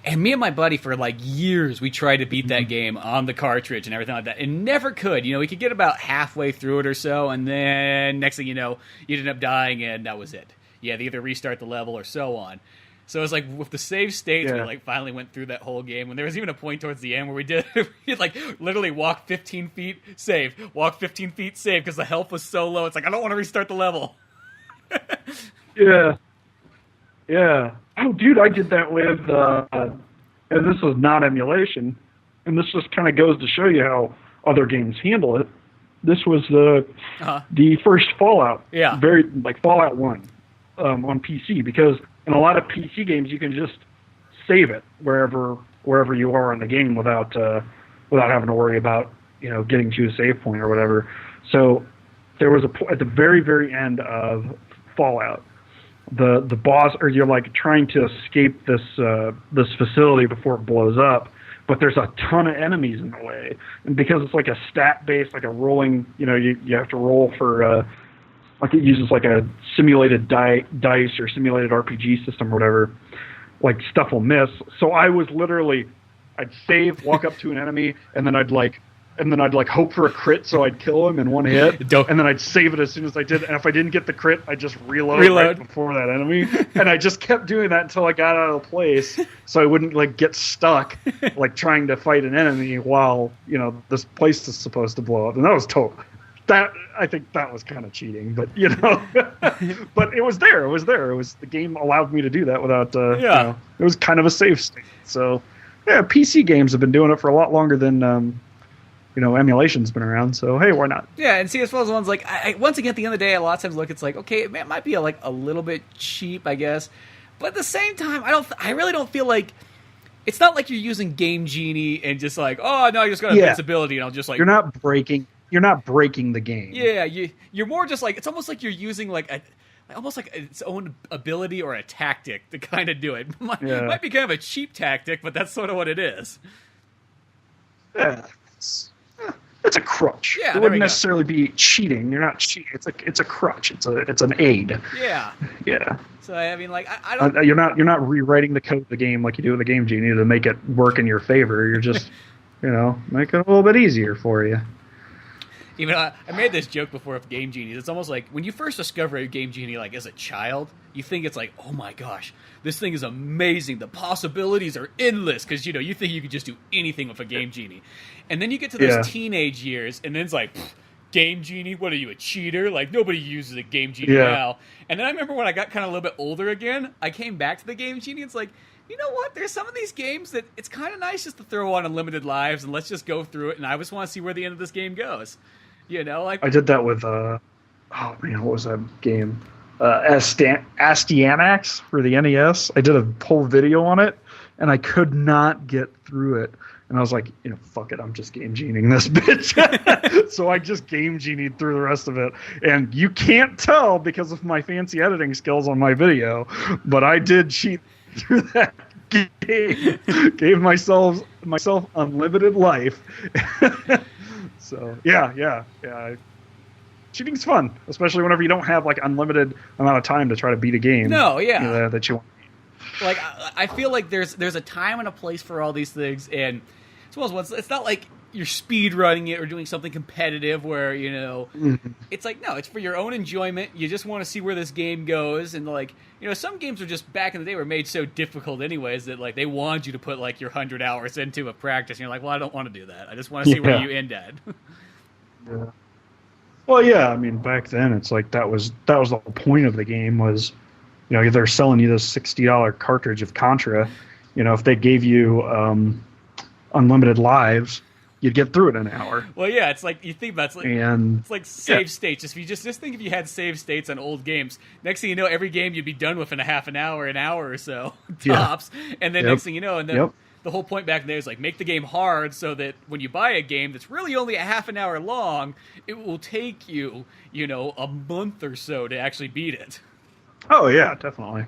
And me and my buddy, for years, we tried to beat that game on the cartridge and everything like that, and never could. We could get about halfway through it or so, and then next thing you know, you'd end up dying, and that was it. You had to either restart the level or so on. So it was with the save states, we finally went through that whole game. When there was even a point towards the end where we'd literally walk 15 feet, save, walk 15 feet, save, because the health was so low. It's I don't want to restart the level. Yeah. Yeah. Oh, dude, I did that with, and this was not emulation, and this just kind of goes to show you how other games handle it. This was the first Fallout. Yeah. Fallout 1 on PC, because in a lot of PC games you can just save it wherever you are in the game without having to worry about getting to a save point or whatever. So there was at the very, very end of Fallout, the boss, or you're trying to escape this facility before it blows up, but there's a ton of enemies in the way, and because it's a stat based, a rolling, you have to roll for it uses a simulated dice or simulated RPG system or whatever, stuff will miss. So I was literally, I'd save, walk up to an enemy, and then I'd hope for a crit, so I'd kill him in one hit, and then I'd save it as soon as I did. And if I didn't get the crit, I'd just reload right before that enemy. And I just kept doing that until I got out of the place, so I wouldn't get stuck trying to fight an enemy while this place is supposed to blow up. And that was I think that was kind of cheating, but but it was there. The game allowed me to do that without. It was kind of a safe state. So yeah, PC games have been doing it for a lot longer than. Emulation's been around, so hey, why not? Yeah, and see, as well as the ones once again, at the end of the day, a lot of times it's okay, it might be a little bit cheap, I guess, but at the same time, I really don't feel it's not like you're using Game Genie and just oh no, you just got invincibility, and I'll just you're not breaking the game. Yeah, you're more just it's almost like you're using almost like its own ability or a tactic to kind of do it. Yeah. Might be kind of a cheap tactic, but that's sort of what it is. Yeah, it's a crutch. Yeah, it wouldn't necessarily be cheating. You're not cheating. It's a crutch. It's an aid. Yeah. Yeah. So I mean, like I don't. You're not rewriting the code of the game like you do with the Game Genie to make it work in your favor. You're just make it a little bit easier for you. Even I made this joke before of Game Genies. It's almost like when you first discover a Game Genie, like as a child, you think it's like, oh my gosh, this thing is amazing. The possibilities are endless because you think you could just do anything with a Game Genie, and then you get to those teenage years, and then it's like, Game Genie, what are you, a cheater? Like nobody uses a Game Genie now. And then I remember when I got kind of a little bit older again, I came back to the Game Genie. It's like, you know what? There's some of these games that it's kind of nice just to throw on unlimited lives and let's just go through it. And I just want to see where the end of this game goes. Like I did that with what was that game? Astyanax for the NES. I did a whole video on it, and I could not get through it. And I was like, fuck it, I'm just Game Genieing this bitch. So I just Game Genied through the rest of it. And you can't tell because of my fancy editing skills on my video, but I did cheat through that game. Gave myself unlimited life. So yeah. Cheating's fun, especially whenever you don't have like unlimited amount of time to try to beat a game. No, yeah, that you want. Like I feel like there's a time and a place for all these things, and it's not like you're speed running it or doing something competitive where it's like, no, it's for your own enjoyment. You just want to see where this game goes, and like some games are just back in the day were made so difficult anyways that like they wanted you to put like your 100 hours into a practice, and you're like, well, I don't want to do that. I just want to see where you end at. Yeah. Well, yeah, I mean, back then it's like that was the whole point of the game was, they're selling you this $60 cartridge of Contra. If they gave you unlimited lives, you'd get through it in an hour. Well, yeah, it's like you think about it's like save states. If you just think if you had save states on old games, next thing you know, every game you'd be done with in a half an hour or so tops, and then next thing you know, and then the whole point back there is like make the game hard so that when you buy a game that's really only a half an hour long, it will take you a month or so to actually beat it. Oh yeah, definitely.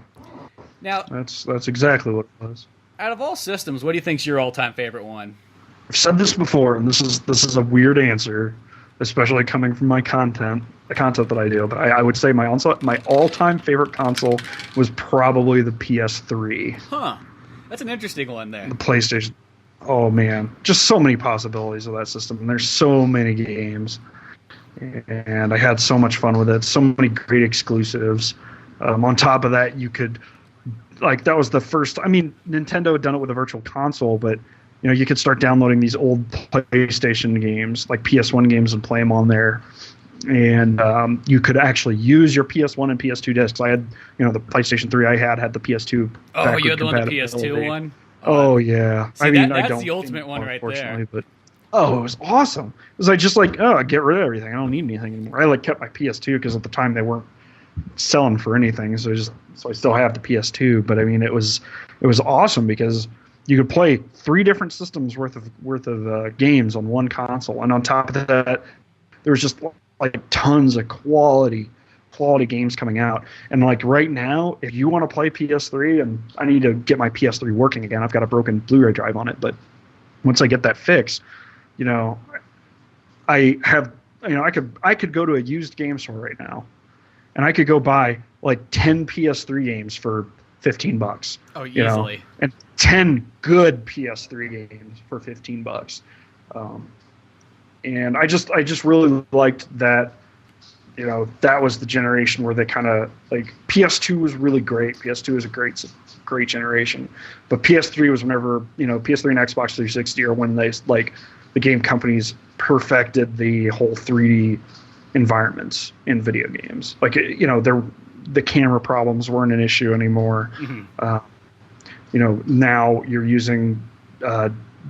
Now that's exactly what it was. Out of all systems, what do you think's your all-time favorite one? I've said this before, and this is a weird answer, especially coming from the content that I do. But I would say my all-time favorite console was probably the PS3. Huh. That's an interesting one there. The PlayStation. Oh man, just so many possibilities of that system, and there's so many games, and I had so much fun with it. So many great exclusives. On top of that, you could that was the first. I mean, Nintendo had done it with a virtual console, but you could start downloading these old PlayStation games, like PS1 games, and play them on there. And you could actually use your PS1 and PS2 discs. I had, the PlayStation 3 I had the PS2. Oh, you had the one, the PS2 one? Oh, yeah. See, that's the ultimate one right there. But, it was awesome. It was like just like, get rid of everything. I don't need anything anymore. I kept my PS2 because at the time they weren't selling for anything, so I still have the PS2. But I mean, it was awesome because you could play 3 different systems worth of games on one console, and on top of that, there was just like tons of quality games coming out. And like right now, if you want to play PS3, and I need to get my PS3 working again, I've got a broken Blu-ray drive on it, but once I get that fixed, I could go to a used game store right now, and I could go buy like 10 PS3 games for $15. Oh, easily. And 10 good PS3 games for $15. And I just really liked that, that was the generation where they kind of like PS2 was really great. PS2 was a great generation, but PS3 was whenever, PS3 and Xbox 360 are when they the game companies perfected the whole 3D environments in video games. Like, the camera problems weren't an issue anymore. Mm-hmm. Now you're using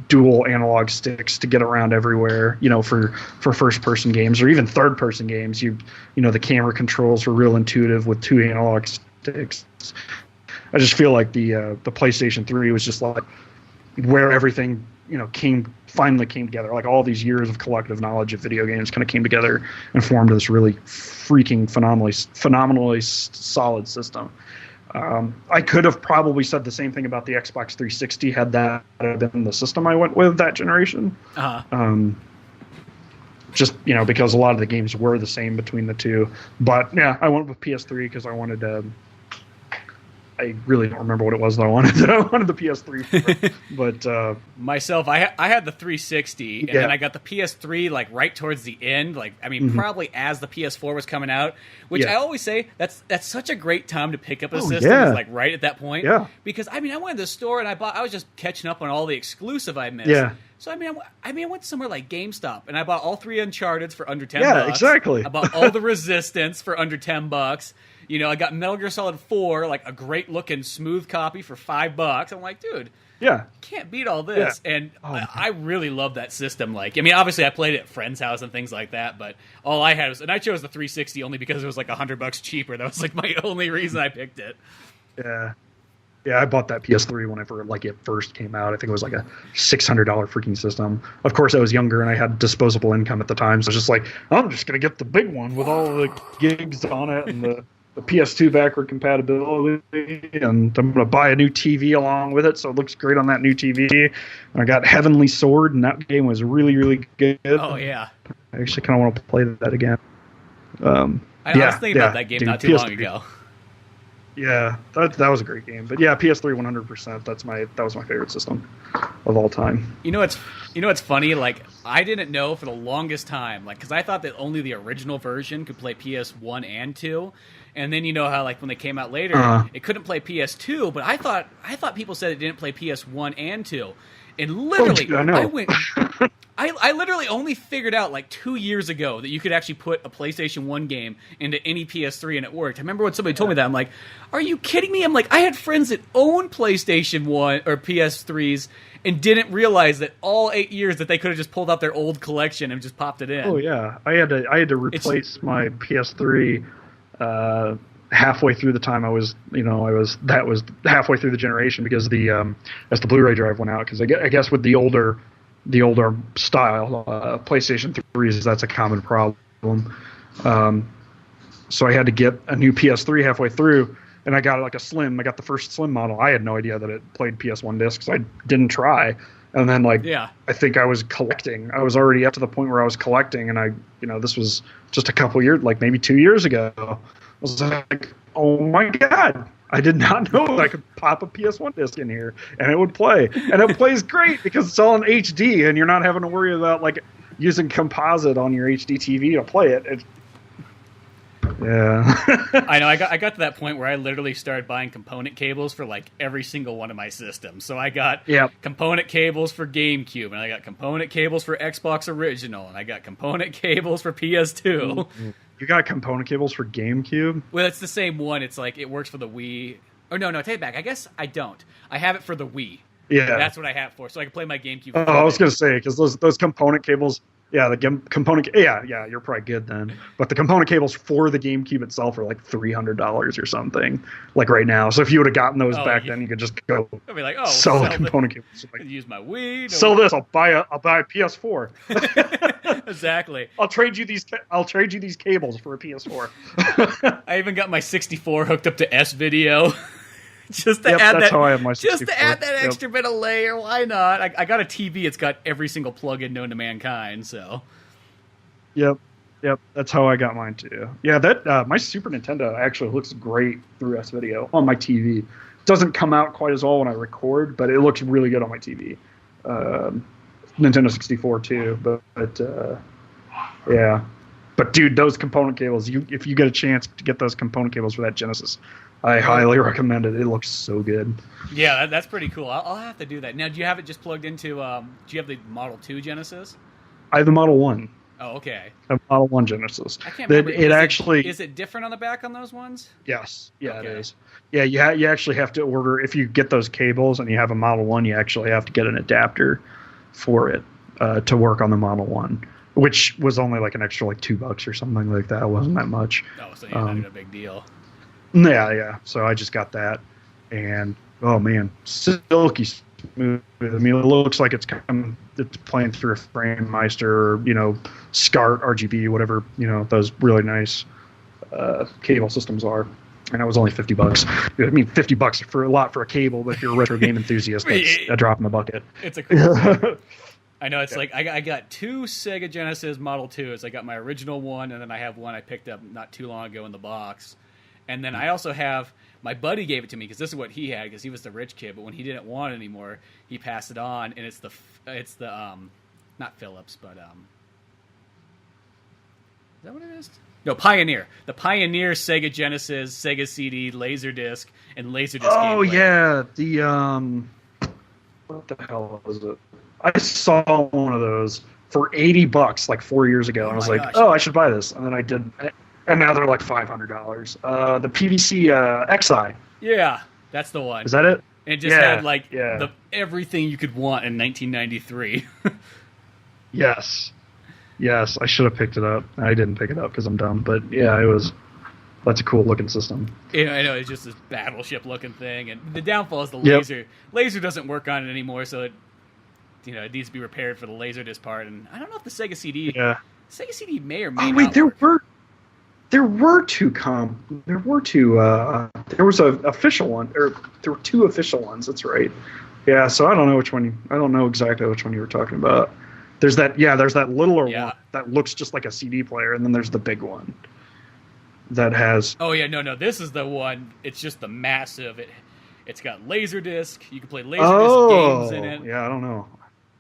dual analog sticks to get around everywhere, for first-person games or even third-person games. The camera controls are real intuitive with 2 analog sticks. I just feel like the PlayStation 3 was just like where everything finally came together. Like all these years of collective knowledge of video games kind of came together and formed this really freaking phenomenally solid system. I could have probably said the same thing about the Xbox 360 had that been the system I went with that generation. Just because a lot of the games were the same between the two. But yeah, I went with PS3 because I wanted to. I really don't remember what it was that I wanted. I wanted the PS3 for, but myself, I had the 360, and then I got the PS3 like right towards the end. Like, I mean, probably as the PS4 was coming out, which I always say that's such a great time to pick up a system. Is like right at that point. Yeah. Because I mean, I went to the store and I was just catching up on all the exclusive I missed. Yeah. So I went somewhere like GameStop and I bought all 3 Uncharted's for under $10. Yeah, exactly. I bought all the Resistance for under $10. I got Metal Gear Solid 4, like a great looking smooth copy for $5. I'm like, dude, can't beat all this. Yeah. And I really love that system. Like, I mean, obviously I played it at friends' house and things like that, but all I had was, and I chose the 360 only because it was like $100 cheaper. That was like my only reason I picked it. Yeah. Yeah, I bought that PS3 whenever it first came out. I think it was like a $600 freaking system. Of course, I was younger and I had disposable income at the time, so I was just like, I'm just gonna get the big one with all the gigs on it and the PS2 backward compatibility, and I'm gonna buy a new TV along with it, so it looks great on that new TV. And I got Heavenly Sword, and that game was really, really good. Oh yeah, I actually kind of want to play that again. I was thinking about that game not too long ago. Yeah, that was a great game. But yeah, PS3 100%. That was my favorite system of all time. What's funny? Like, I didn't know for the longest time, like, because I thought that only the original version could play PS1 and 2, and then how like when they came out later, it couldn't play PS2. But I thought people said it didn't play PS1 and 2, and literally, I went. I literally only figured out like 2 years ago that you could actually put a PlayStation 1 game into any PS3 and it worked. I remember when somebody told me that. I'm like, are you kidding me? I'm like, I had friends that owned PlayStation 1 or PS3s and didn't realize that all 8 years that they could have just pulled out their old collection and just popped it in. Oh yeah, I had to replace my PS3 halfway through the time I was halfway through the generation because as the Blu-ray drive went out, because I guess with the older style PlayStation 3s, that's a common problem. So I had to get a new PS3 halfway through, and I got I got the first Slim model. I had no idea that it played PS1 discs. I didn't try. And then I think I was collecting. I was already up to the point where I was collecting, and this was just a couple years, like maybe 2 years ago. I was like, oh my God, I did not know I could pop a PS1 disc in here and it would play. And it plays great because it's all in HD and you're not having to worry about using composite on your HD TV to play it. Yeah. I know. I got to that point where I literally started buying component cables for every single one of my systems. So I got component cables for GameCube, and I got component cables for Xbox Original, and I got component cables for PS2. Mm-hmm. You got component cables for GameCube? Well, it's the same one. It's it works for the Wii. Oh, no, take it back. I guess I don't. I have it for the Wii. Yeah. That's what I have it for, so I can play my GameCube. Oh, I was going to say, because those component cables... Yeah, yeah, you're probably good then. But the component cables for the GameCube itself are $300 or something, right now. So if you would have gotten those back then, you could just go I'd be like, sell the component cables. Use my Wii. Sell this. I'll buy a PS4. Exactly. I'll trade you these cables for a PS4. I even got my 64 hooked up to S-Video. Just to add that's how I have my 64. Just to add that extra bit of layer, why not? I got a TV. It's got every single plug-in known to mankind. So. Yep, that's how I got mine too. Yeah, that my Super Nintendo actually looks great through S-Video on my TV. It doesn't come out quite as well when I record, but it looks really good on my TV. Nintendo 64 too, but yeah. But dude, those component cables, if you get a chance to get those component cables for that Genesis, I highly recommend it. It looks so good. Yeah, that's pretty cool. I'll have to do that. Now, do you have it just plugged into, do you have the Model 2 Genesis? I have the Model 1. Oh, okay. I have Model 1 Genesis. I can't remember. Is it different on the back on those ones? Yes. Yeah, okay. It is. Yeah, you actually have to order, if you get those cables and you have a Model 1, you actually have to get an adapter for it to work on the Model 1. Which was only an extra $2 or something like that. It wasn't that much. Oh, so not even a big deal. Yeah. So I just got that, and oh man, silky smooth. I mean, it looks like it's playing through a FrameMeister or, SCART, RGB, whatever, those really nice cable systems are. And that was only $50. I mean, $50 for a lot for a cable, but if you're a retro game enthusiast, that's a drop in the bucket. It's a cool thing. I know, it's like I got 2 Sega Genesis Model 2s. I got my original one, and then I have one I picked up not too long ago in the box. And then I also have, my buddy gave it to me because this is what he had because he was the rich kid, but when he didn't want it anymore, he passed it on, and it's the not Philips, but is that what it is? No, Pioneer. The Pioneer Sega Genesis, Sega CD, Laserdisc, and Laserdisc. Oh gameplay. Yeah, the what the hell was it? I saw one of those for $80 like 4 years ago, and I was like, gosh. oh, I should buy this, and then I did, and now they're like $500. The PVC XI. Yeah, that's the one. Is that it? And it just had everything you could want in 1993. Yes, I should have picked it up. I didn't pick it up because I'm dumb, but yeah, that's a cool looking system. Yeah, I know, it's just this battleship looking thing, and the downfall is the laser. Laser doesn't work on it anymore, so it needs to be repaired for the Laserdisc part. And I don't know if the Sega CD, Sega CD may or may not. There was an official one, or there were 2 official ones. That's right. Yeah, so I don't know which one. I don't know exactly which one you were talking about. There's that littler one that looks just like a CD player, and then there's the big one that has. Oh yeah, no, this is the one. It's just the massive. It's got Laserdisc. You can play Laserdisc games in it. Yeah, I don't know.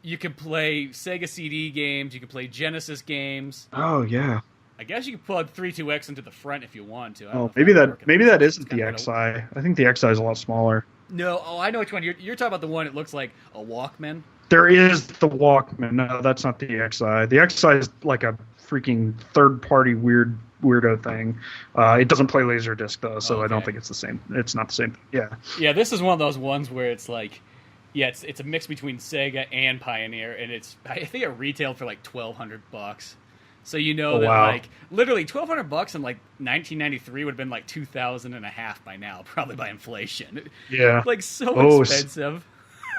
You can play Sega CD games. You can play Genesis games. Oh yeah. I guess you can plug 32X into the front if you want to. Maybe that isn't the XI. I think the XI is a lot smaller. No, I know which one. You're talking about the one. It looks like a Walkman. There is the Walkman. No, that's not the XI. The XI is like a freaking third-party weirdo thing. It doesn't play Laserdisc though, so I don't think it's the same. It's not the same. Yeah. Yeah, this is one of those ones where it's like, it's a mix between Sega and Pioneer, and I think it retailed for like $1,200. So that like literally $1,200 in like 1993 would have been like $2,500 by now, probably by inflation. Yeah. Like so expensive.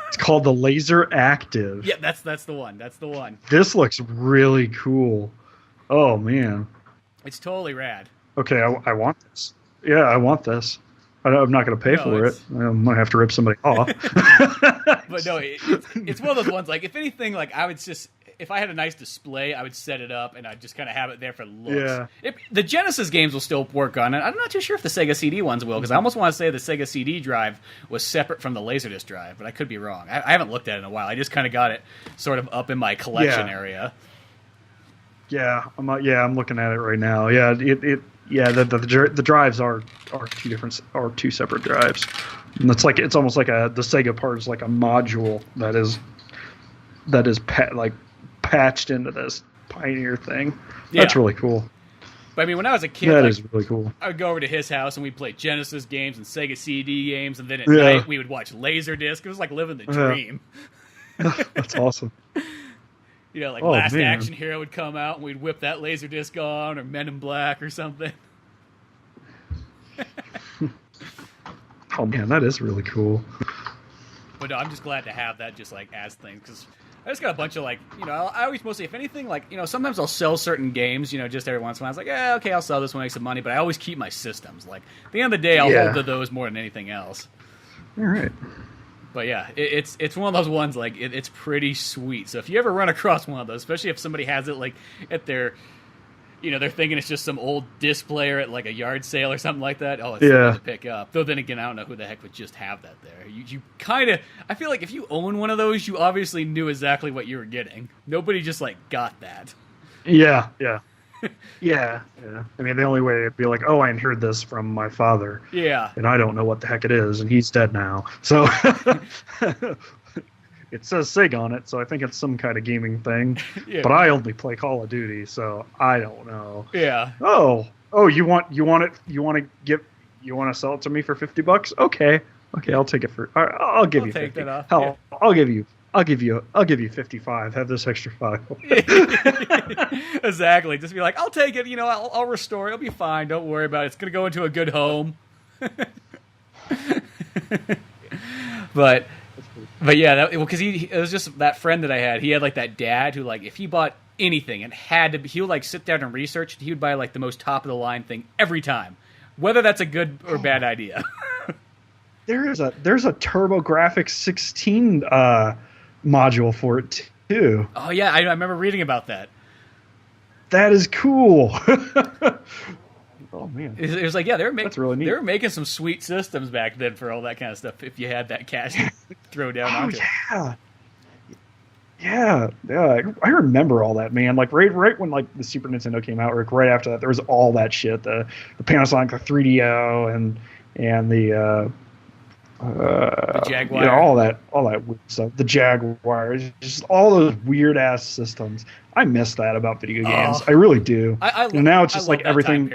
It's called the Laser Active. Yeah, that's the one. That's the one. This looks really cool. Oh man. It's totally rad. Okay, I want this. Yeah, I want this. I'm not going to pay for it. I'm going to have to rip somebody off. But no, it's one of those ones, like, if anything, like, I would just, if I had a nice display, I would set it up, and I'd just kind of have it there for looks. Yeah. The Genesis games will still work on it. I'm not too sure if the Sega CD ones will, because I almost want to say the Sega CD drive was separate from the Laserdisc drive, but I could be wrong. I haven't looked at it in a while. I just kind of got it sort of up in my collection area. Yeah, I'm looking at it right now. Yeah, the drives are two separate drives. And it's almost like the Sega part is like a module that is patched into this Pioneer thing. That's really cool. But I mean, when I was a kid, that is really cool. I would go over to his house and we'd play Genesis games and Sega CD games, and then at night we would watch Laserdisc. It was like living the dream. That's awesome. Last Action Hero would come out and we'd whip that Laserdisc on, or Men in Black or something. Oh man, that is really cool. But no, I'm just glad to have that just like as things, because I just got a bunch of I always mostly, if anything, sometimes I'll sell certain games, just every once in a while. I was like, okay, I'll sell this one, make some money, but I always keep my systems. Like, at the end of the day, I'll hold to those more than anything else. All right. But yeah, it's one of those ones, like, it's pretty sweet. So if you ever run across one of those, especially if somebody has it, like, at their, they're thinking it's just some old disc player at, like, a yard sale or something like that, it's something to pick up. Though then again, I don't know who the heck would just have that there. You kind of, I feel like if you own one of those, you obviously knew exactly what you were getting. Nobody just, like, got that. Yeah. Yeah. I mean, the only way it'd be like, oh, I inherited this from my father. Yeah. And I don't know what the heck it is, and he's dead now. So it says Sig on it, so I think it's some kind of gaming thing. Yeah. But I only play Call of Duty, so I don't know. Yeah. Oh, you want to sell it to me for $50? Okay, I'll take it for. I'll give you 50. Hell, yeah. I'll give you 55. Have this extra 5. Exactly. just be like, I'll take it. I'll restore it. It'll be fine. Don't worry about it. It's gonna go into a good home. But But yeah, because it was just that friend that I had. He had like that dad who, like, if he bought anything, it had to be, he would like sit down and research. He would buy like the most top of the line thing every time, whether that's a good or bad idea. There's a TurboGrafx 16 module for it too. Oh yeah, I remember reading about that. That is cool. Oh man, It was like, yeah, that's really neat. They were making some sweet systems back then for all that kind of stuff. If you had that cash to throw down onto it. Yeah. I remember all that, man. Like right when like the Super Nintendo came out, right after that, there was all that shit. The Panasonic, the 3DO, and the Jaguar, all that weird stuff. The Jaguar, just all those weird ass systems. I miss that about video games. I really do. And now it's just like everything,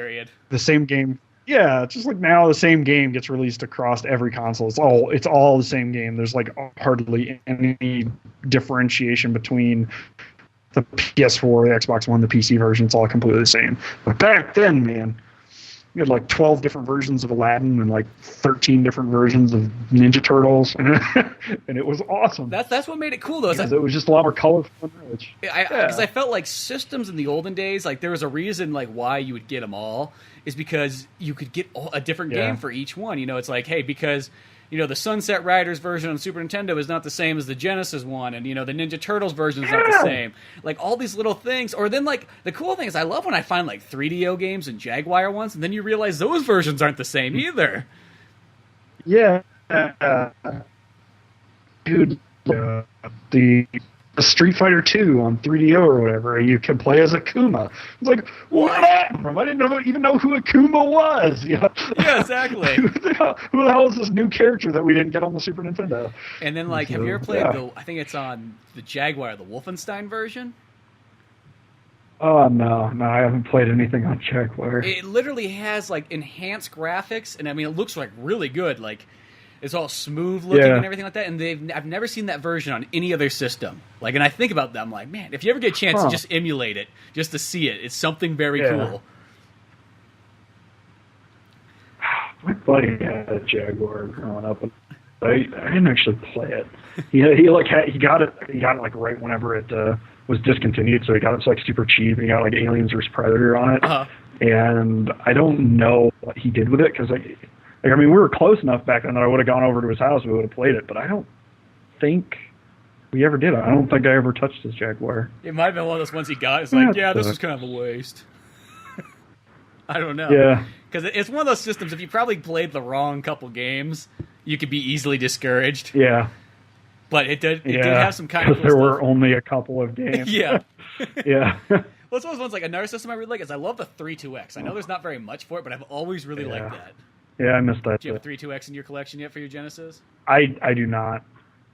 the same game. Yeah, it's just like now the same game gets released across every console. It's all the same game. There's like hardly any differentiation between the PS4, the Xbox One, the PC version. It's all completely the same. But back then, man, you had like 12 different versions of Aladdin and like 13 different versions of Ninja Turtles, and it was awesome. That's what made it cool, though. It was just a lot more colorful and rich. Because I felt like systems in the olden days, like there was a reason like why you would get them all, is because you could get a different game for each one. You know, it's like, hey, because the Sunset Riders version on Super Nintendo is not the same as the Genesis one, and the Ninja Turtles version is not the same. Like all these little things, or then like the cool thing is I love when I find like 3DO games and Jaguar ones, and then you realize those versions aren't the same either. Yeah, dude, the Street Fighter 2 on 3DO or whatever, you can play as Akuma. It's like, what happened from? I didn't even know who Akuma was. Yeah, exactly. Who the hell is this new character that we didn't get on the Super Nintendo? And then, like, have you ever played I think it's on the Jaguar, the Wolfenstein version? Oh, no, I haven't played anything on Jaguar. It literally has, like, enhanced graphics, and I mean, it looks, like, really good, like, it's all smooth looking and everything like that, and I've never seen that version on any other system. Like, and I think about that, I'm like, man, if you ever get a chance to just emulate it, just to see it, it's something very cool. My buddy had a Jaguar growing up, and I didn't actually play it. He got it like right whenever it was discontinued, so he got it like super cheap. And he got like Aliens vs Predator on it, and I don't know what he did with it because I mean, we were close enough back then that I would have gone over to his house and we would have played it, but I don't think we ever did. I don't think I ever touched his Jaguar. It might have been one of those ones he got. It's like, this was kind of a waste. I don't know. Yeah. Because it's one of those systems, if you probably played the wrong couple games, you could be easily discouraged. Yeah. But it did have some kind of cool there stuff. were only a couple of games. Yeah. Yeah. Well, it's one of those ones, like another system I really like is I love the 32X. I know there's not very much for it, but I've always really liked that. Yeah, I missed that. Do you have a 32X in your collection yet for your Genesis? I do not.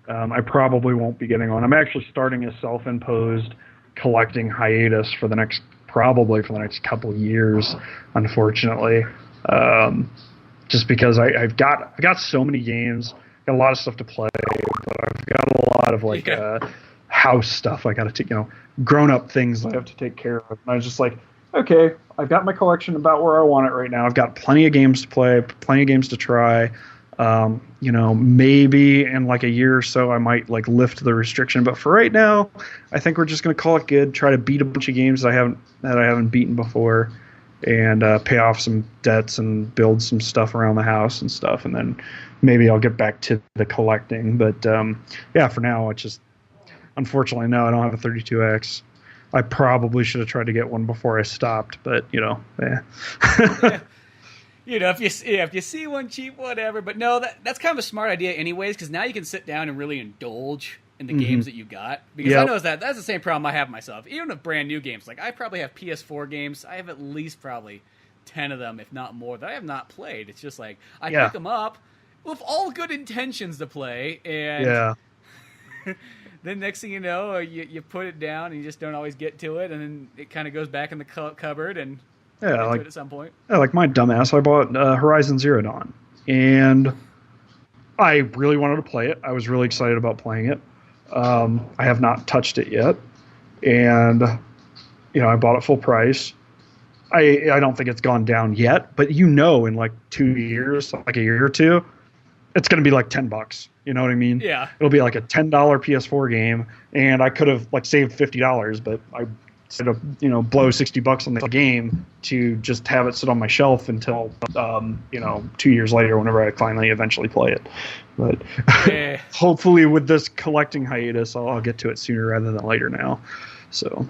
I probably won't be getting one. I'm actually starting a self-imposed collecting hiatus for the next couple of years, unfortunately. Just because I've got so many games, got a lot of stuff to play, but I've got a lot of house stuff I got to take, grown-up things I have to take care of. And I was just like, okay, I've got my collection about where I want it right now. I've got plenty of games to play, plenty of games to try. Maybe in like a year or so I might like lift the restriction, but for right now, I think we're just going to call it good. Try to beat a bunch of games that I haven't beaten before, and pay off some debts and build some stuff around the house and stuff, and then maybe I'll get back to the collecting. But for now, it's just unfortunately no, I don't have a 32X. I probably should have tried to get one before I stopped, but if you see one cheap, whatever. But no, that's kind of a smart idea, anyways, because now you can sit down and really indulge in the games that you got. Because I know that's the same problem I have myself, even with brand new games. Like I probably have PS4 games. I have at least probably 10 of them, if not more, that I have not played. It's just like I pick them up with all good intentions to play, and then next thing you know, you put it down and you just don't always get to it, and then it kind of goes back in the cupboard and get to it at some point. Yeah, like my dumbass, I bought Horizon Zero Dawn, and I really wanted to play it. I was really excited about playing it. I have not touched it yet, and I bought it full price. I don't think it's gone down yet, but in like 2 years, like a year or two, it's going to be like $10. You know what I mean? Yeah. It'll be like a $10 PS4 game, and I could have like saved $50, but I instead of blow $60 on the game to just have it sit on my shelf until 2 years later, whenever I finally eventually play it. But hopefully with this collecting hiatus, I'll get to it sooner rather than later now. So.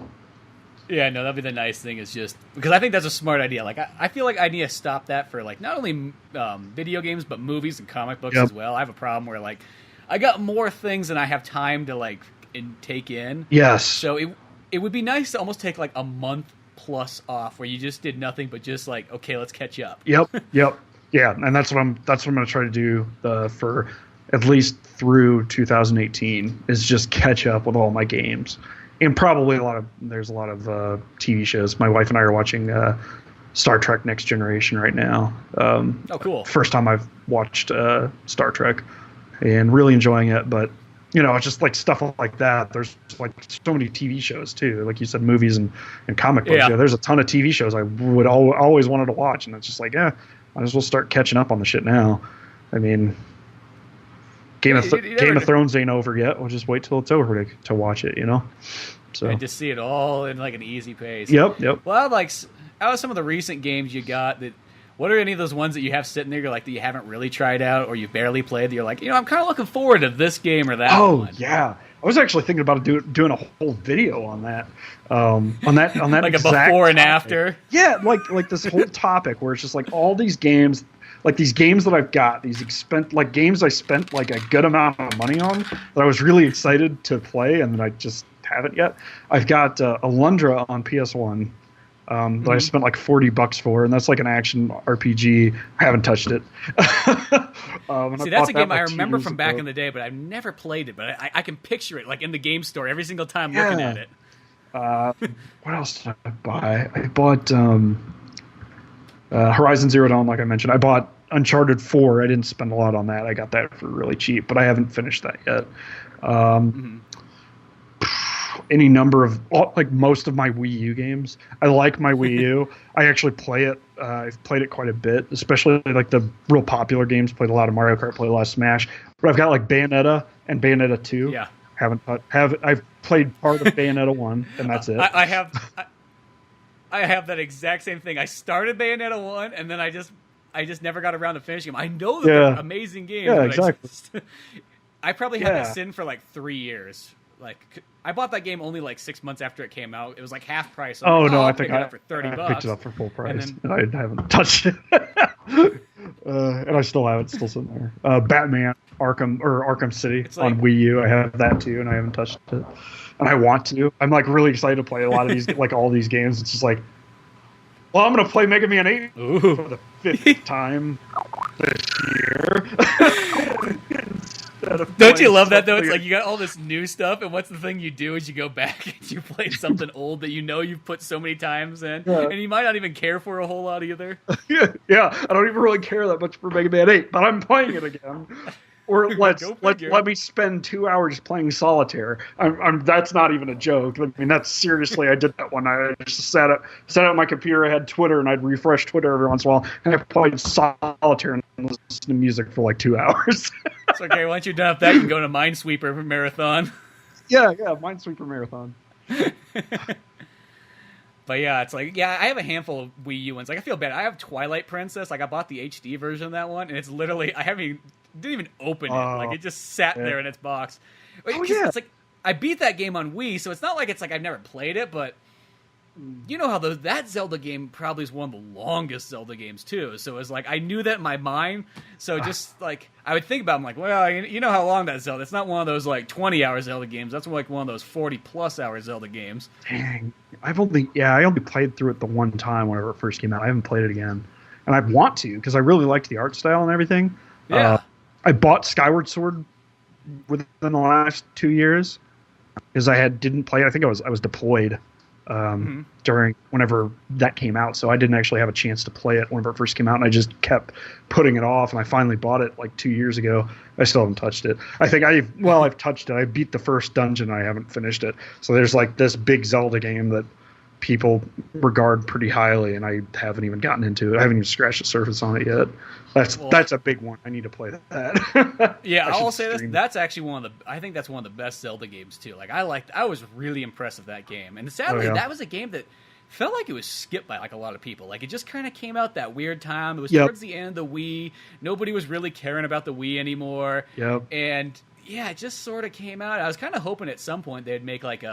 Yeah, no, that'd be the nice thing is just because I think that's a smart idea. Like, I feel like I need to stop that for like not only video games but movies and comic books as well. I have a problem where like I got more things than I have time to like take in. Yes. So it would be nice to almost take like a month plus off where you just did nothing but just like, okay, let's catch up. Yep. Yeah, and that's what I'm going to try to do for at least through 2018 is just catch up with all my games. And probably there's a lot of TV shows. My wife and I are watching Star Trek Next Generation right now. Oh, cool. First time I've watched Star Trek and really enjoying it. But, it's just like stuff like that. There's like so many TV shows too. Like you said, movies and comic books. Yeah, there's a ton of TV shows I would always wanted to watch. And it's just like, might as well start catching up on the shit now. I mean, Game of Thrones ain't over yet. We'll just wait till it's over to watch it, So and just see it all in like an easy pace. Yep. Well, out of some of the recent games you got, what are any of those ones that you have sitting there that you haven't really tried out or you barely played that you're like, I'm kind of looking forward to this game or that one? Oh, yeah. I was actually thinking about doing a whole video on that. On that like a before and after? Yeah, like this whole topic where it's just like all these games, like these games that I've got, games I spent like a good amount of money on that I was really excited to play and I just haven't yet. I've got Alundra on PS1 that I spent like $40 for, and that's like an action RPG. I haven't touched it. See, that's a game I remember from back in the day, but I've never played it. But I can picture it like in the game store every single time looking at it. What else did I buy? I bought Horizon Zero Dawn, like I mentioned. I bought Uncharted 4. I didn't spend a lot on that. I got that for really cheap, but I haven't finished that yet. Any number of most of my Wii U games. I like my Wii U. I actually play it. I've played it quite a bit, especially like the real popular games. Played a lot of Mario Kart, played a lot of Smash. But I've got like Bayonetta and Bayonetta 2. Yeah. I've played part of Bayonetta 1, and that's it. I have that exact same thing. I started Bayonetta 1, and then I just never got around to finishing them. I know that they're amazing games. Yeah, exactly. I probably had that sin for like 3 years. Like, I bought that game only like 6 months after it came out. It was like half price. So I think I picked it up for full price. And I haven't touched it. And I still have it still sitting there. Batman Arkham City on Wii U. I have that too, and I haven't touched it. And I want to. I'm like really excited to play a lot of these, like all these games. It's just like, well, I'm going to play Mega Man 8 for the 5th time this year. Don't you love that though? It's like you got all this new stuff, and what's the thing you do is you go back and you play something old that you've put so many times in, and you might not even care for a whole lot either. Yeah, I don't even really care that much for Mega Man 8, but I'm playing it again. Or let me spend 2 hours playing solitaire. That's not even a joke. I mean, that's seriously. I did that one. I just sat at my computer. I had Twitter, and I'd refresh Twitter every once in a while, and I played solitaire and listened to music for like 2 hours. It's okay. Once you're done with that, you can go to Minesweeper marathon. Yeah, Minesweeper marathon. But yeah, it's like, I have a handful of Wii U ones. Like, I feel bad. I have Twilight Princess. Like, I bought the HD version of that one, and it's literally, didn't even open it. Like, it just sat there in its box. It's like, I beat that game on Wii, so it's not like it's like I've never played it, but you know how that Zelda game probably is one of the longest Zelda games, too. So it's like, I knew that in my mind, so just, like, I would think about it, I'm like, well, you know how long that Zelda, it's not one of those, like, 20-hour Zelda games. That's like one of those 40-plus hour Zelda games. Dang. I only played through it the one time whenever it first came out. I haven't played it again. And I want to, because I really liked the art style and everything. Yeah. I bought Skyward Sword within the last 2 years, because didn't play it. I think I was deployed during whenever that came out, so I didn't actually have a chance to play it whenever it first came out, and I just kept putting it off, and I finally bought it like 2 years ago. I still haven't touched it. I think I've touched it. I beat the first dungeon. I haven't finished it. So there's like this big Zelda game that people regard pretty highly, and I haven't even gotten into it. I haven't even scratched the surface on it yet. That's a big one. I need to play that. Yeah, I'll say this. That's actually I think that's one of the best Zelda games too. Like I was really impressed with that game, and sadly, that was a game that felt like it was skipped by like a lot of people. Like it just kind of came out that weird time. It was towards the end of the Wii. Nobody was really caring about the Wii anymore. Yep. And yeah, it just sort of came out. I was kind of hoping at some point they'd make like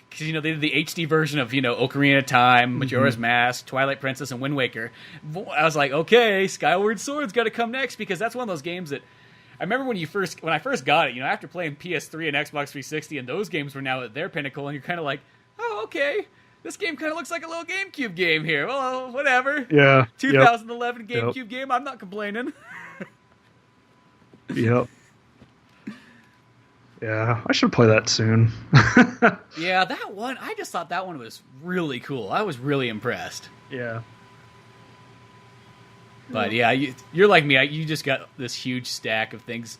because they did the HD version of Ocarina of Time, Majora's Mask, Twilight Princess, and Wind Waker. I was like, okay, Skyward Sword's got to come next, because that's one of those games that I remember when I first got it. After playing PS3 and Xbox 360, and those games were now at their pinnacle, and you're kind of like, oh, okay, this game kind of looks like a little GameCube game here. Well, whatever. Yeah. 2011 GameCube game. I'm not complaining. Yep. Yeah, I should play that soon. Yeah, that one, I just thought that one was really cool. I was really impressed. Yeah. But yeah, you're like me. You just got this huge stack of things,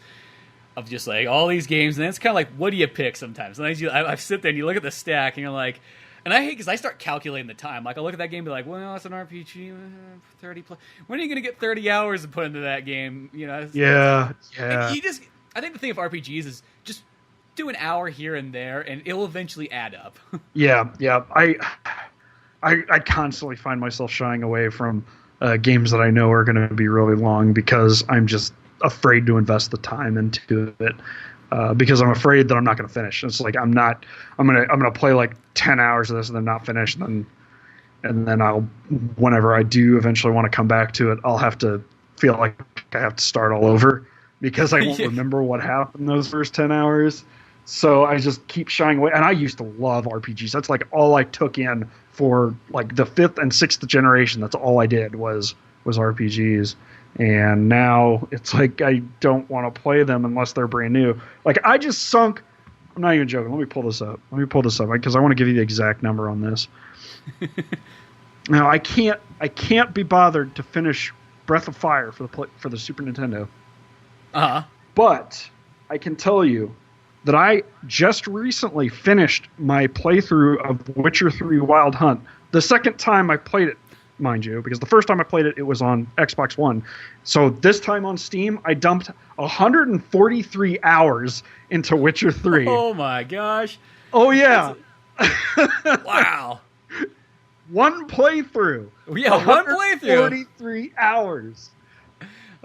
of just like all these games, and then it's kind of like, what do you pick sometimes? Sometimes I sit there and you look at the stack and you're like, and I hate because I start calculating the time. Like I look at that game and be like, well, it's an RPG, 30 plus. When are you going to get 30 hours to put into that game? Yeah. I think the thing of RPGs is just do an hour here and there, and it'll eventually add up. Yeah. I constantly find myself shying away from games that I know are going to be really long, because I'm just afraid to invest the time into it, because I'm afraid that I'm not going to finish. It's like I'm gonna play like 10 hours of this and then not finish, and then I'll, whenever I do eventually want to come back to it, I'll have to feel like I have to start all over, because I won't remember what happened those first 10 hours. So I just keep shying away. And I used to love RPGs. That's like all I took in for like the 5th and 6th generation. That's all I did was RPGs. And now it's like I don't want to play them unless they're brand new. Like I just sunk. I'm not even joking. Let me pull this up because I want to give you the exact number on this. Now I can't be bothered to finish Breath of Fire for the Super Nintendo. But I can tell you that I just recently finished my playthrough of Witcher 3 Wild Hunt. The second time I played it, mind you, because the first time I played it, it was on Xbox One. So this time on Steam, I dumped 143 hours into Witcher 3. Oh my gosh. Oh yeah. Wow. One playthrough. Yeah, one playthrough. 143 hours.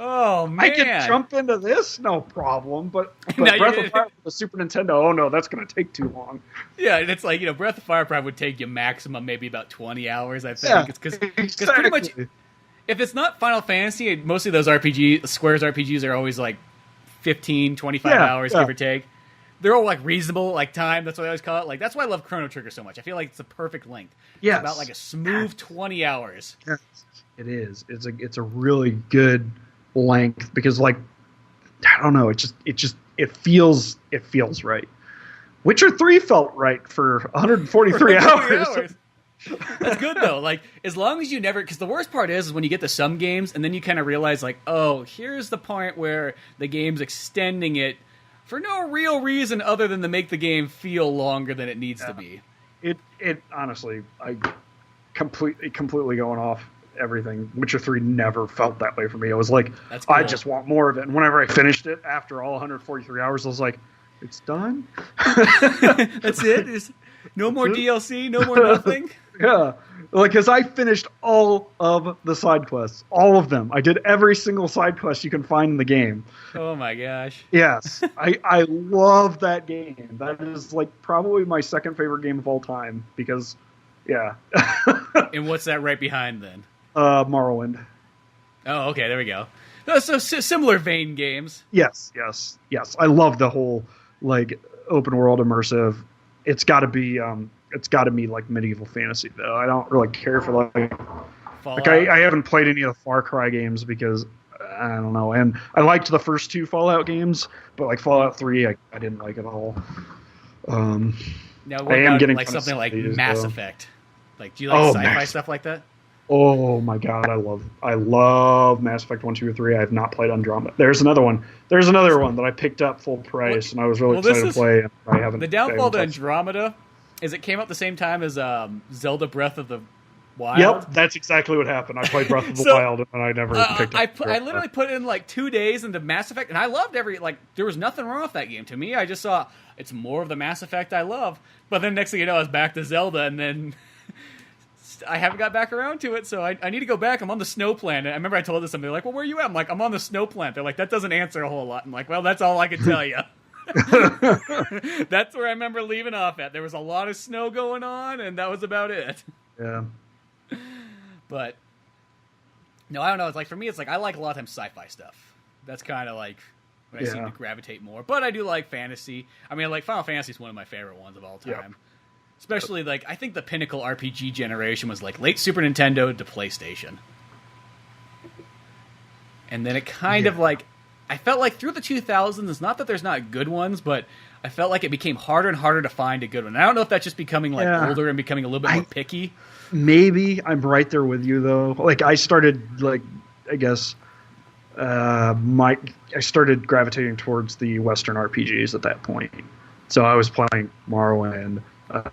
Oh man! I can jump into this, no problem. But Breath of Fire for the Super Nintendo, oh no, that's going to take too long. Yeah, and it's like Breath of Fire probably would take you maximum maybe about 20 hours. I think it's because pretty much if it's not Final Fantasy, mostly those Square's RPGs are always like 15, 25 hours give or take. They're all like reasonable like time. That's what I always call it. Like that's why I love Chrono Trigger so much. I feel like it's the perfect length. Yes. It's about like a smooth 20 hours. Yes, it is. It's a really good length, because like I don't know, it feels right. Witcher 3 felt right for 143 hours. That's good though. Like as long as you never, because the worst part is when you get to some games and then you kind of realize like, oh, here's the point where the game's extending it for no real reason other than to make the game feel longer than it needs to be. It honestly, I completely going off everything. Witcher 3 never felt that way for me. I was like, cool. I just want more of it. And whenever I finished it after all 143 hours, I was like, it's done? That's it? No more DLC? No more nothing? Yeah. Like, because I finished all of the side quests. All of them. I did every single side quest you can find in the game. Oh my gosh. Yes. I love that game. That is like probably my second favorite game of all time, because, yeah. And what's that right behind then? Morrowind. Oh, okay, there we go. So similar vein games. Yes. I love the whole like open world immersive. It's got to be like medieval fantasy though. I don't really care for like Fallout. I haven't played any of the Far Cry games because I don't know. And I liked the first 2 Fallout games, but like Fallout 3, I didn't like at all. Now, what about like something like Mass Effect? Like, do you like sci-fi stuff like that? Oh my god, I love Mass Effect 1, 2, or 3. I have not played Andromeda. There's another one that I picked up full price, and I was really excited to play. And I haven't. The downfall to Andromeda is it came out the same time as Zelda Breath of the Wild? Yep, that's exactly what happened. I played Breath of the Wild, and I never picked it. I literally put in like 2 days into Mass Effect, and I loved there was nothing wrong with that game. To me, I just saw it's more of the Mass Effect I love. But then next thing you know, I was back to Zelda, and then I haven't got back around to it, so I need to go back. I'm on the snow planet. I remember I told this somebody, they're like, well, where are you at? I'm like, I'm on the snow planet. They're like, that doesn't answer a whole lot. I'm like, well, that's all I can tell you. That's where I remember leaving off at. There was a lot of snow going on, and that was about it. Yeah. But no, I don't know. It's like for me, it's like I like a lot of times sci-fi stuff. That's kind of like what I seem to gravitate more. But I do like fantasy. I mean, like Final Fantasy is one of my favorite ones of all time. Yep. Especially like I think the pinnacle RPG generation was like late Super Nintendo to PlayStation, and then it kind of like I felt like through the 2000s. It's not that there's not good ones, but I felt like it became harder and harder to find a good one. And I don't know if that's just becoming like older and becoming a little bit more picky. Maybe I'm right there with you though. Like I started like I guess I started gravitating towards the Western RPGs at that point. So I was playing Morrowind,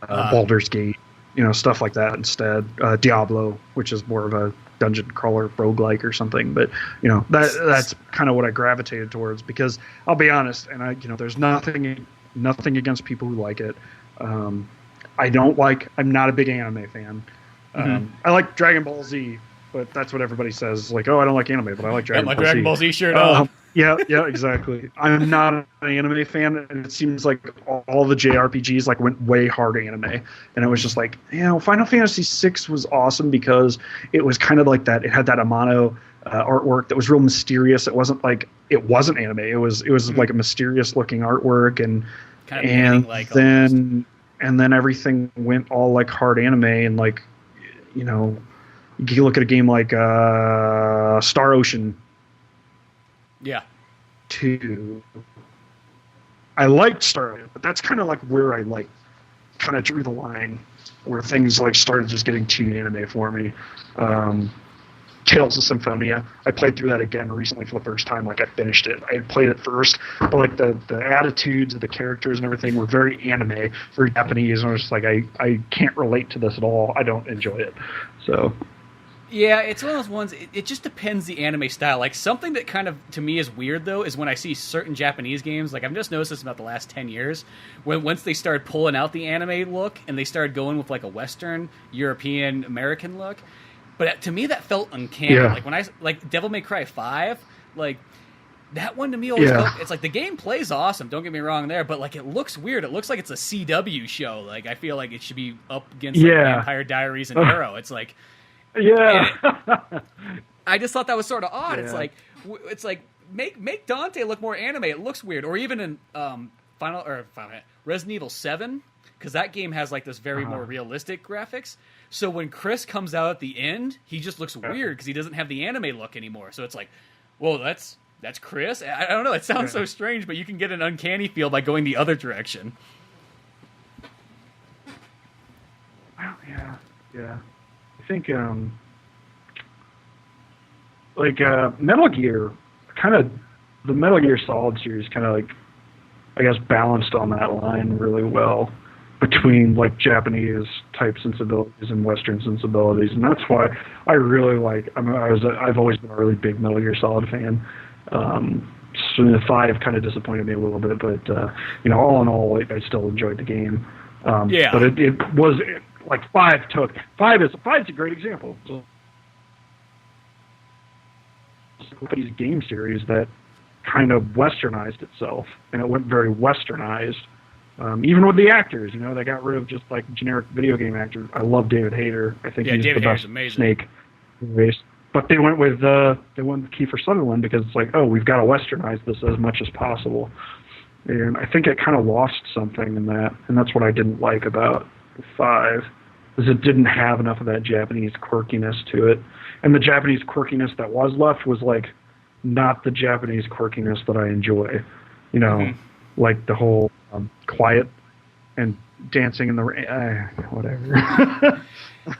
Baldur's Gate, stuff like that instead. Diablo, which is more of a dungeon crawler roguelike or something. But that's kind of what I gravitated towards because I'll be honest, and there's nothing against people who like it. I'm not a big anime fan. I like Dragon Ball Z, but that's what everybody says. Like, oh, I don't like anime, but I like Dragon Ball Z. Dragon Ball Z shirt on. Yeah, exactly. I'm not an anime fan, and it seems like all the JRPGs like went way hard anime, and it was just like, Final Fantasy VI was awesome because it was kind of like that. It had that Amano artwork that was real mysterious. It wasn't anime. It was like a mysterious looking artwork, and then everything went all like hard anime, and like you look at a game like Star Ocean. Yeah. 2. I liked Star Ocean, but that's kind of like where I kind of drew the line, where things like started just getting too anime for me. Tales of Symphonia. I played through that again recently for the first time. Like I finished it. I had played it first, but like the attitudes of the characters and everything were very anime, very Japanese, and I was just like, I can't relate to this at all. I don't enjoy it. So. Yeah, it's one of those ones, it just depends the anime style. Like, something that kind of, to me, is weird, though, is when I see certain Japanese games, like, I've just noticed this about the last 10 years, when once they started pulling out the anime look, and they started going with, like, a Western, European, American look, but to me, that felt uncanny. Yeah. Like, Devil May Cry 5, like, that one to me always felt, it's like, the game plays awesome, don't get me wrong there, but, like, it looks weird. It looks like it's a CW show. Like, I feel like it should be up against, like, Vampire Diaries and Arrow. It's like... Yeah, I just thought that was sort of odd. Yeah. It's like make Dante look more anime. It looks weird. Or even in Resident Evil 7, because that game has like this very more realistic graphics. So when Chris comes out at the end, he just looks weird because he doesn't have the anime look anymore. So it's like, whoa, that's Chris. I don't know. It sounds so strange, but you can get an uncanny feel by going the other direction. Wow. Yeah. I think Metal Gear, the Metal Gear Solid series kind of like, I guess, balanced on that line really well between like Japanese type sensibilities and Western sensibilities, and that's why I really like. I've always been a really big Metal Gear Solid fan. So the 5 kind of disappointed me a little bit, but all in all, I still enjoyed the game. But it was. Like 5 is a great example. So, company's game series that kind of westernized itself, and it went very westernized. Even with the actors, they got rid of just like generic video game actors. I love David Hayter. I think he's the best Snake race. But they went with Kiefer Sutherland because it's like, oh, we've got to westernize this as much as possible. And I think it kind of lost something in that, and that's what I didn't like about 5. Is it didn't have enough of that Japanese quirkiness to it. And the Japanese quirkiness that was left was like not the Japanese quirkiness that I enjoy. Like the whole quiet and dancing in the rain, whatever.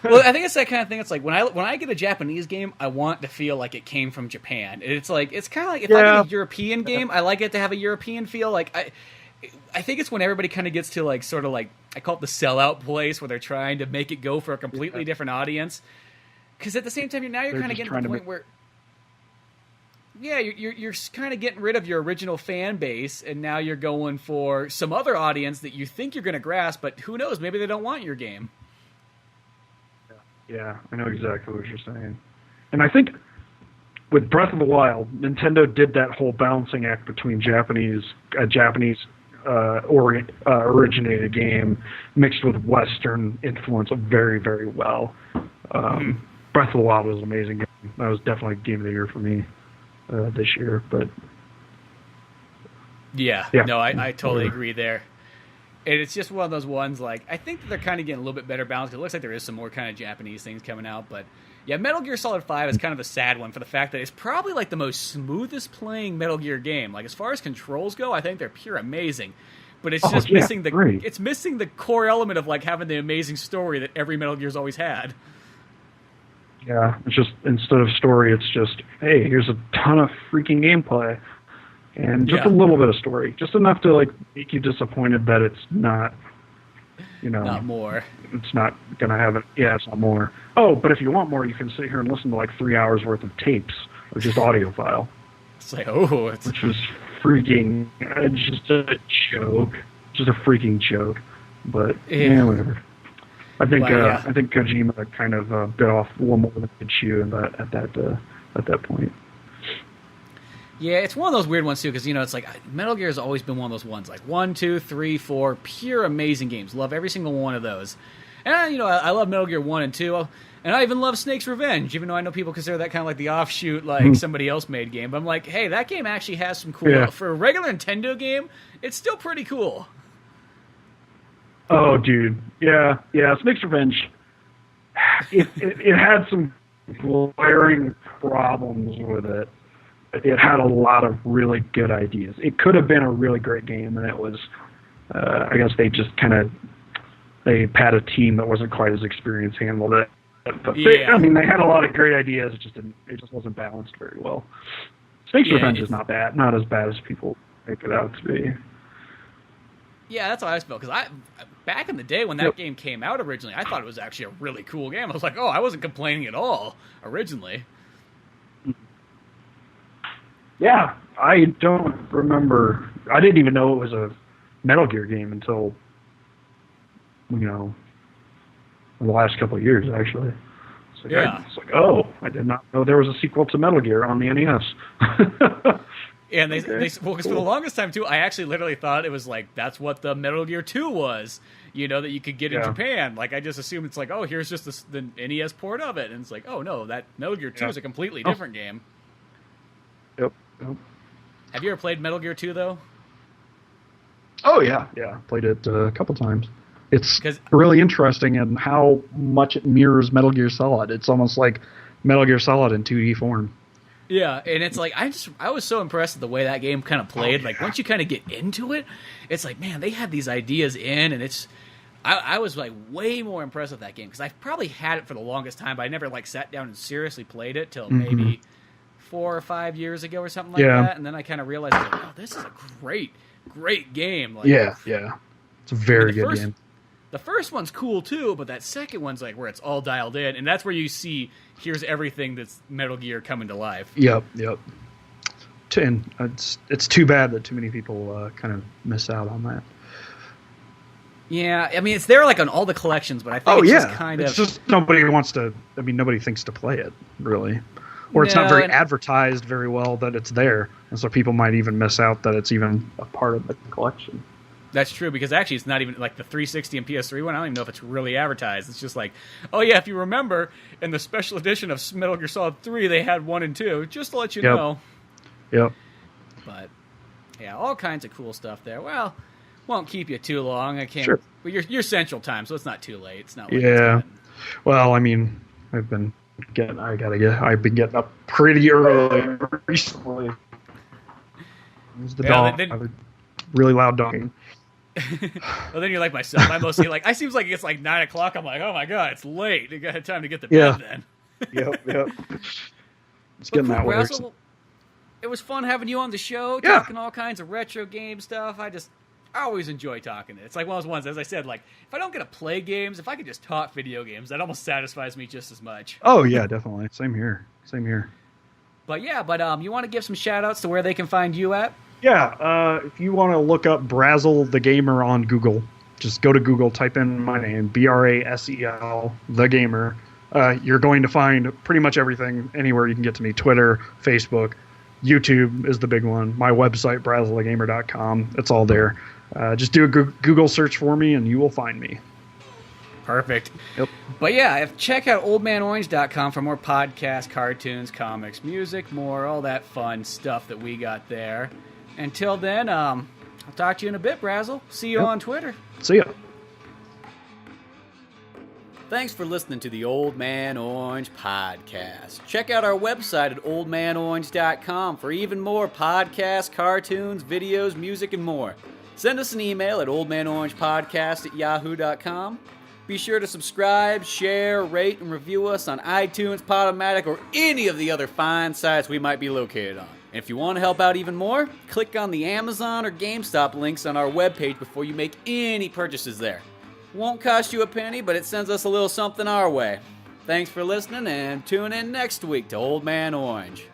Well, I think it's that kind of thing. It's like when I get a Japanese game, I want to feel like it came from Japan. It's like it's kind of like if I get a European game, I like it to have a European feel. Like I think it's when everybody kind of gets to like sort of like I call it the sellout place where they're trying to make it go for a completely different audience. Because at the same time, you're kind of getting to the point where, yeah, you're kind of getting rid of your original fan base, and now you're going for some other audience that you think you're going to grasp, but who knows? Maybe they don't want your game. Yeah, I know exactly what you're saying. And I think with Breath of the Wild, Nintendo did that whole balancing act between Japanese originated game mixed with Western influence very, very well. Breath of the Wild was an amazing game. That was definitely Game of the Year for me this year. But yeah. No, I totally agree there. And it's just one of those ones, like, I think that they're kind of getting a little bit better balance. It looks like there is some more kind of Japanese things coming out. But, yeah, Metal Gear Solid 5 is kind of a sad one for the fact that it's probably, like, the most smoothest playing Metal Gear game. Like, as far as controls go, I think they're pure amazing. But it's just missing the core element of, like, having the amazing story that every Metal Gear's always had. Yeah, it's just, instead of story, it's just, hey, here's a ton of freaking gameplay. And just a little bit of story. Just enough to, like, make you disappointed that it's not, not more. It's not going to have it. Yeah, it's not more. Oh, but if you want more, you can sit here and listen to, like, 3 hours worth of tapes of just audio file. It's like, which was freaking, just a joke. Just a freaking joke. But, yeah, whatever. I think Kojima kind of bit off a little more than he could chew at that point. Yeah, it's one of those weird ones, too, because, it's like, Metal Gear has always been one of those ones. Like, 1, 2, 3, 4, pure amazing games. Love every single one of those. And, I love Metal Gear 1 and 2, and I even love Snake's Revenge, even though I know people consider that kind of like the offshoot, like, somebody else made game. But I'm like, hey, that game actually has some cool... Yeah. For a regular Nintendo game, it's still pretty cool. Oh, dude. Yeah, Snake's Revenge, it had some glaring problems with it. It had a lot of really good ideas. It could have been a really great game, and it was, I guess they just they had a team that wasn't quite as experienced handled it. But they had a lot of great ideas. It just wasn't balanced very well. Snake's Revenge is not bad, not as bad as people make it out to be. Yeah, that's how I felt, because back in the day when that game came out originally, I thought it was actually a really cool game. I was like, I wasn't complaining at all originally. Yeah, I don't remember. I didn't even know it was a Metal Gear game until, the last couple of years, actually. It's like, I did not know there was a sequel to Metal Gear on the NES. And because for the longest time, too, I actually literally thought it was like, that's what the Metal Gear 2 was, that you could get in Japan. Like, I just assumed it's like, here's just the NES port of it. And it's like, no, that Metal Gear 2 is a completely different game. Yep. Have you ever played Metal Gear 2, though? Oh, yeah. Yeah, played it a couple times. It's really interesting in how much it mirrors Metal Gear Solid. It's almost like Metal Gear Solid in 2D form. Yeah, and it's like, I was so impressed with the way that game kind of played. Like, once you kind of get into it, it's like, man, they had these ideas in, and I was, like, way more impressed with that game, because I've probably had it for the longest time, but I never, like, sat down and seriously played it till maybe 4 or 5 years ago or something like that, and then I kind of realized, like, this is a great game. Like, yeah, it's a very good game. The first one's cool too, but that second one's like where it's all dialed in, and that's where you see here's everything that's Metal Gear coming to life. Yep. And it's too bad that too many people kind of miss out on that. Yeah, I mean it's there like on all the collections, but I think it's just nobody thinks to play it really. Or it's not very advertised very well that it's there, and so people might even miss out that it's even a part of the collection. That's true, because actually it's not even like the 360 and PS3 one. I don't even know if it's really advertised. It's just like, if you remember, in the special edition of Metal Gear Solid 3, they had 1 and 2, just to let you know. Yep. But, yeah, all kinds of cool stuff there. Well, won't keep you too long. I can't. Sure. Well, you're Central Time, so it's not too late. It's not like Well, I mean, I've been getting up pretty early recently. It was the dog. Really loud dogging. Well, then you're like myself. I mostly I seems like it's like 9 o'clock. I'm like, oh my god, it's late. You got time to get to bed then. Yep. It's getting that way. It was fun having you on the show, talking all kinds of retro game stuff. I just I always enjoy talking. It's like one of those ones, as I said, like, if I don't get to play games, if I could just talk video games, that almost satisfies me just as much. Oh, yeah, definitely. Same here. Same here. But yeah, you want to give some shout-outs to where they can find you at? Yeah, if you want to look up Brasel The Gamer on Google, just go to Google, type in my name, Brasel The Gamer. You're going to find pretty much everything anywhere you can get to me. Twitter, Facebook, YouTube is the big one. My website, braselthegamer.com. It's all there. Just do a Google search for me and you will find me. Perfect. Yep. But yeah, check out oldmanorange.com for more podcasts, cartoons, comics, music, more, all that fun stuff that we got there. Until then, I'll talk to you in a bit, Brasel. See you on Twitter. See ya. Thanks for listening to the Old Man Orange podcast. Check out our website at oldmanorange.com for even more podcasts, cartoons, videos, music, and more. Send us an email at oldmanorangepodcast@yahoo.com. Be sure to subscribe, share, rate, and review us on iTunes, Podomatic, or any of the other fine sites we might be located on. And if you want to help out even more, click on the Amazon or GameStop links on our webpage before you make any purchases there. Won't cost you a penny, but it sends us a little something our way. Thanks for listening, and tune in next week to Old Man Orange.